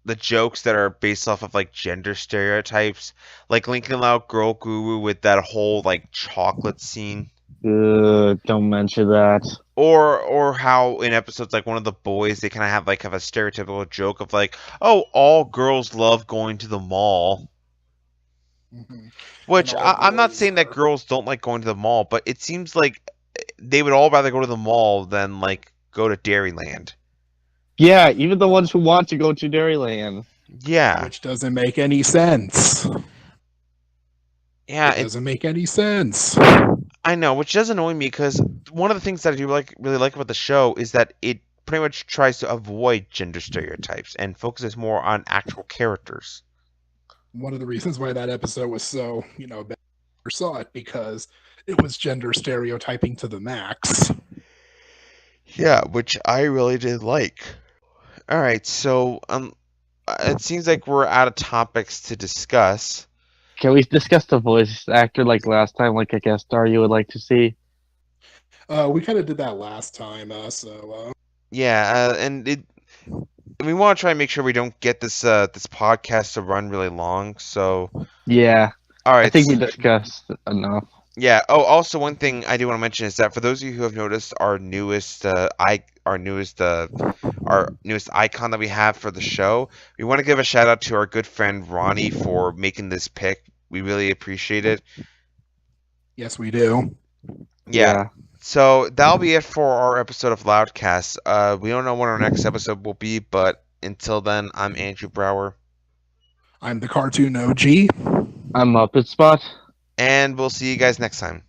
the jokes that are based off of like gender stereotypes, like Lincoln Loud Girl Guru with that whole like chocolate scene.
Don't mention that.
Or how in episodes like one of the boys, they kind of have a stereotypical joke of like, oh, all girls love going to the mall. Mm-hmm. Which I'm not saying that girls don't like going to the mall, but it seems like they would all rather go to the mall than like go to Dairyland.
Yeah, even the ones who want to go to Dairyland.
Yeah.
Which doesn't make any sense.
Yeah,
it doesn't make any sense.
I know, which does annoy me because one of the things that I do really like about the show is that it pretty much tries to avoid gender stereotypes and focuses more on actual characters.
One of the reasons why that episode was so, bad, I saw it because it was gender stereotyping to the max.
Yeah, which I really did like. All right, so it seems like we're out of topics to discuss.
Can we discuss the voice actor like last time, like a guest star you would like to see?
We kind of did that last time,
Yeah, and we want to try and make sure we don't get this podcast to run really long. So
yeah,
all right,
I think we discussed enough.
Yeah. Oh, also one thing I do want to mention is that for those of you who have noticed our newest our newest icon that we have for the show, we want to give a shout out to our good friend Ronnie for making this pick. We really appreciate it.
Yes, we do.
Yeah. So that'll be it for our episode of Loudcast. We don't know when our next episode will be, but until then, I'm Andrew Brauer,
I'm the Cartoon OG.
I'm muppetspot.
and we'll see you guys next time.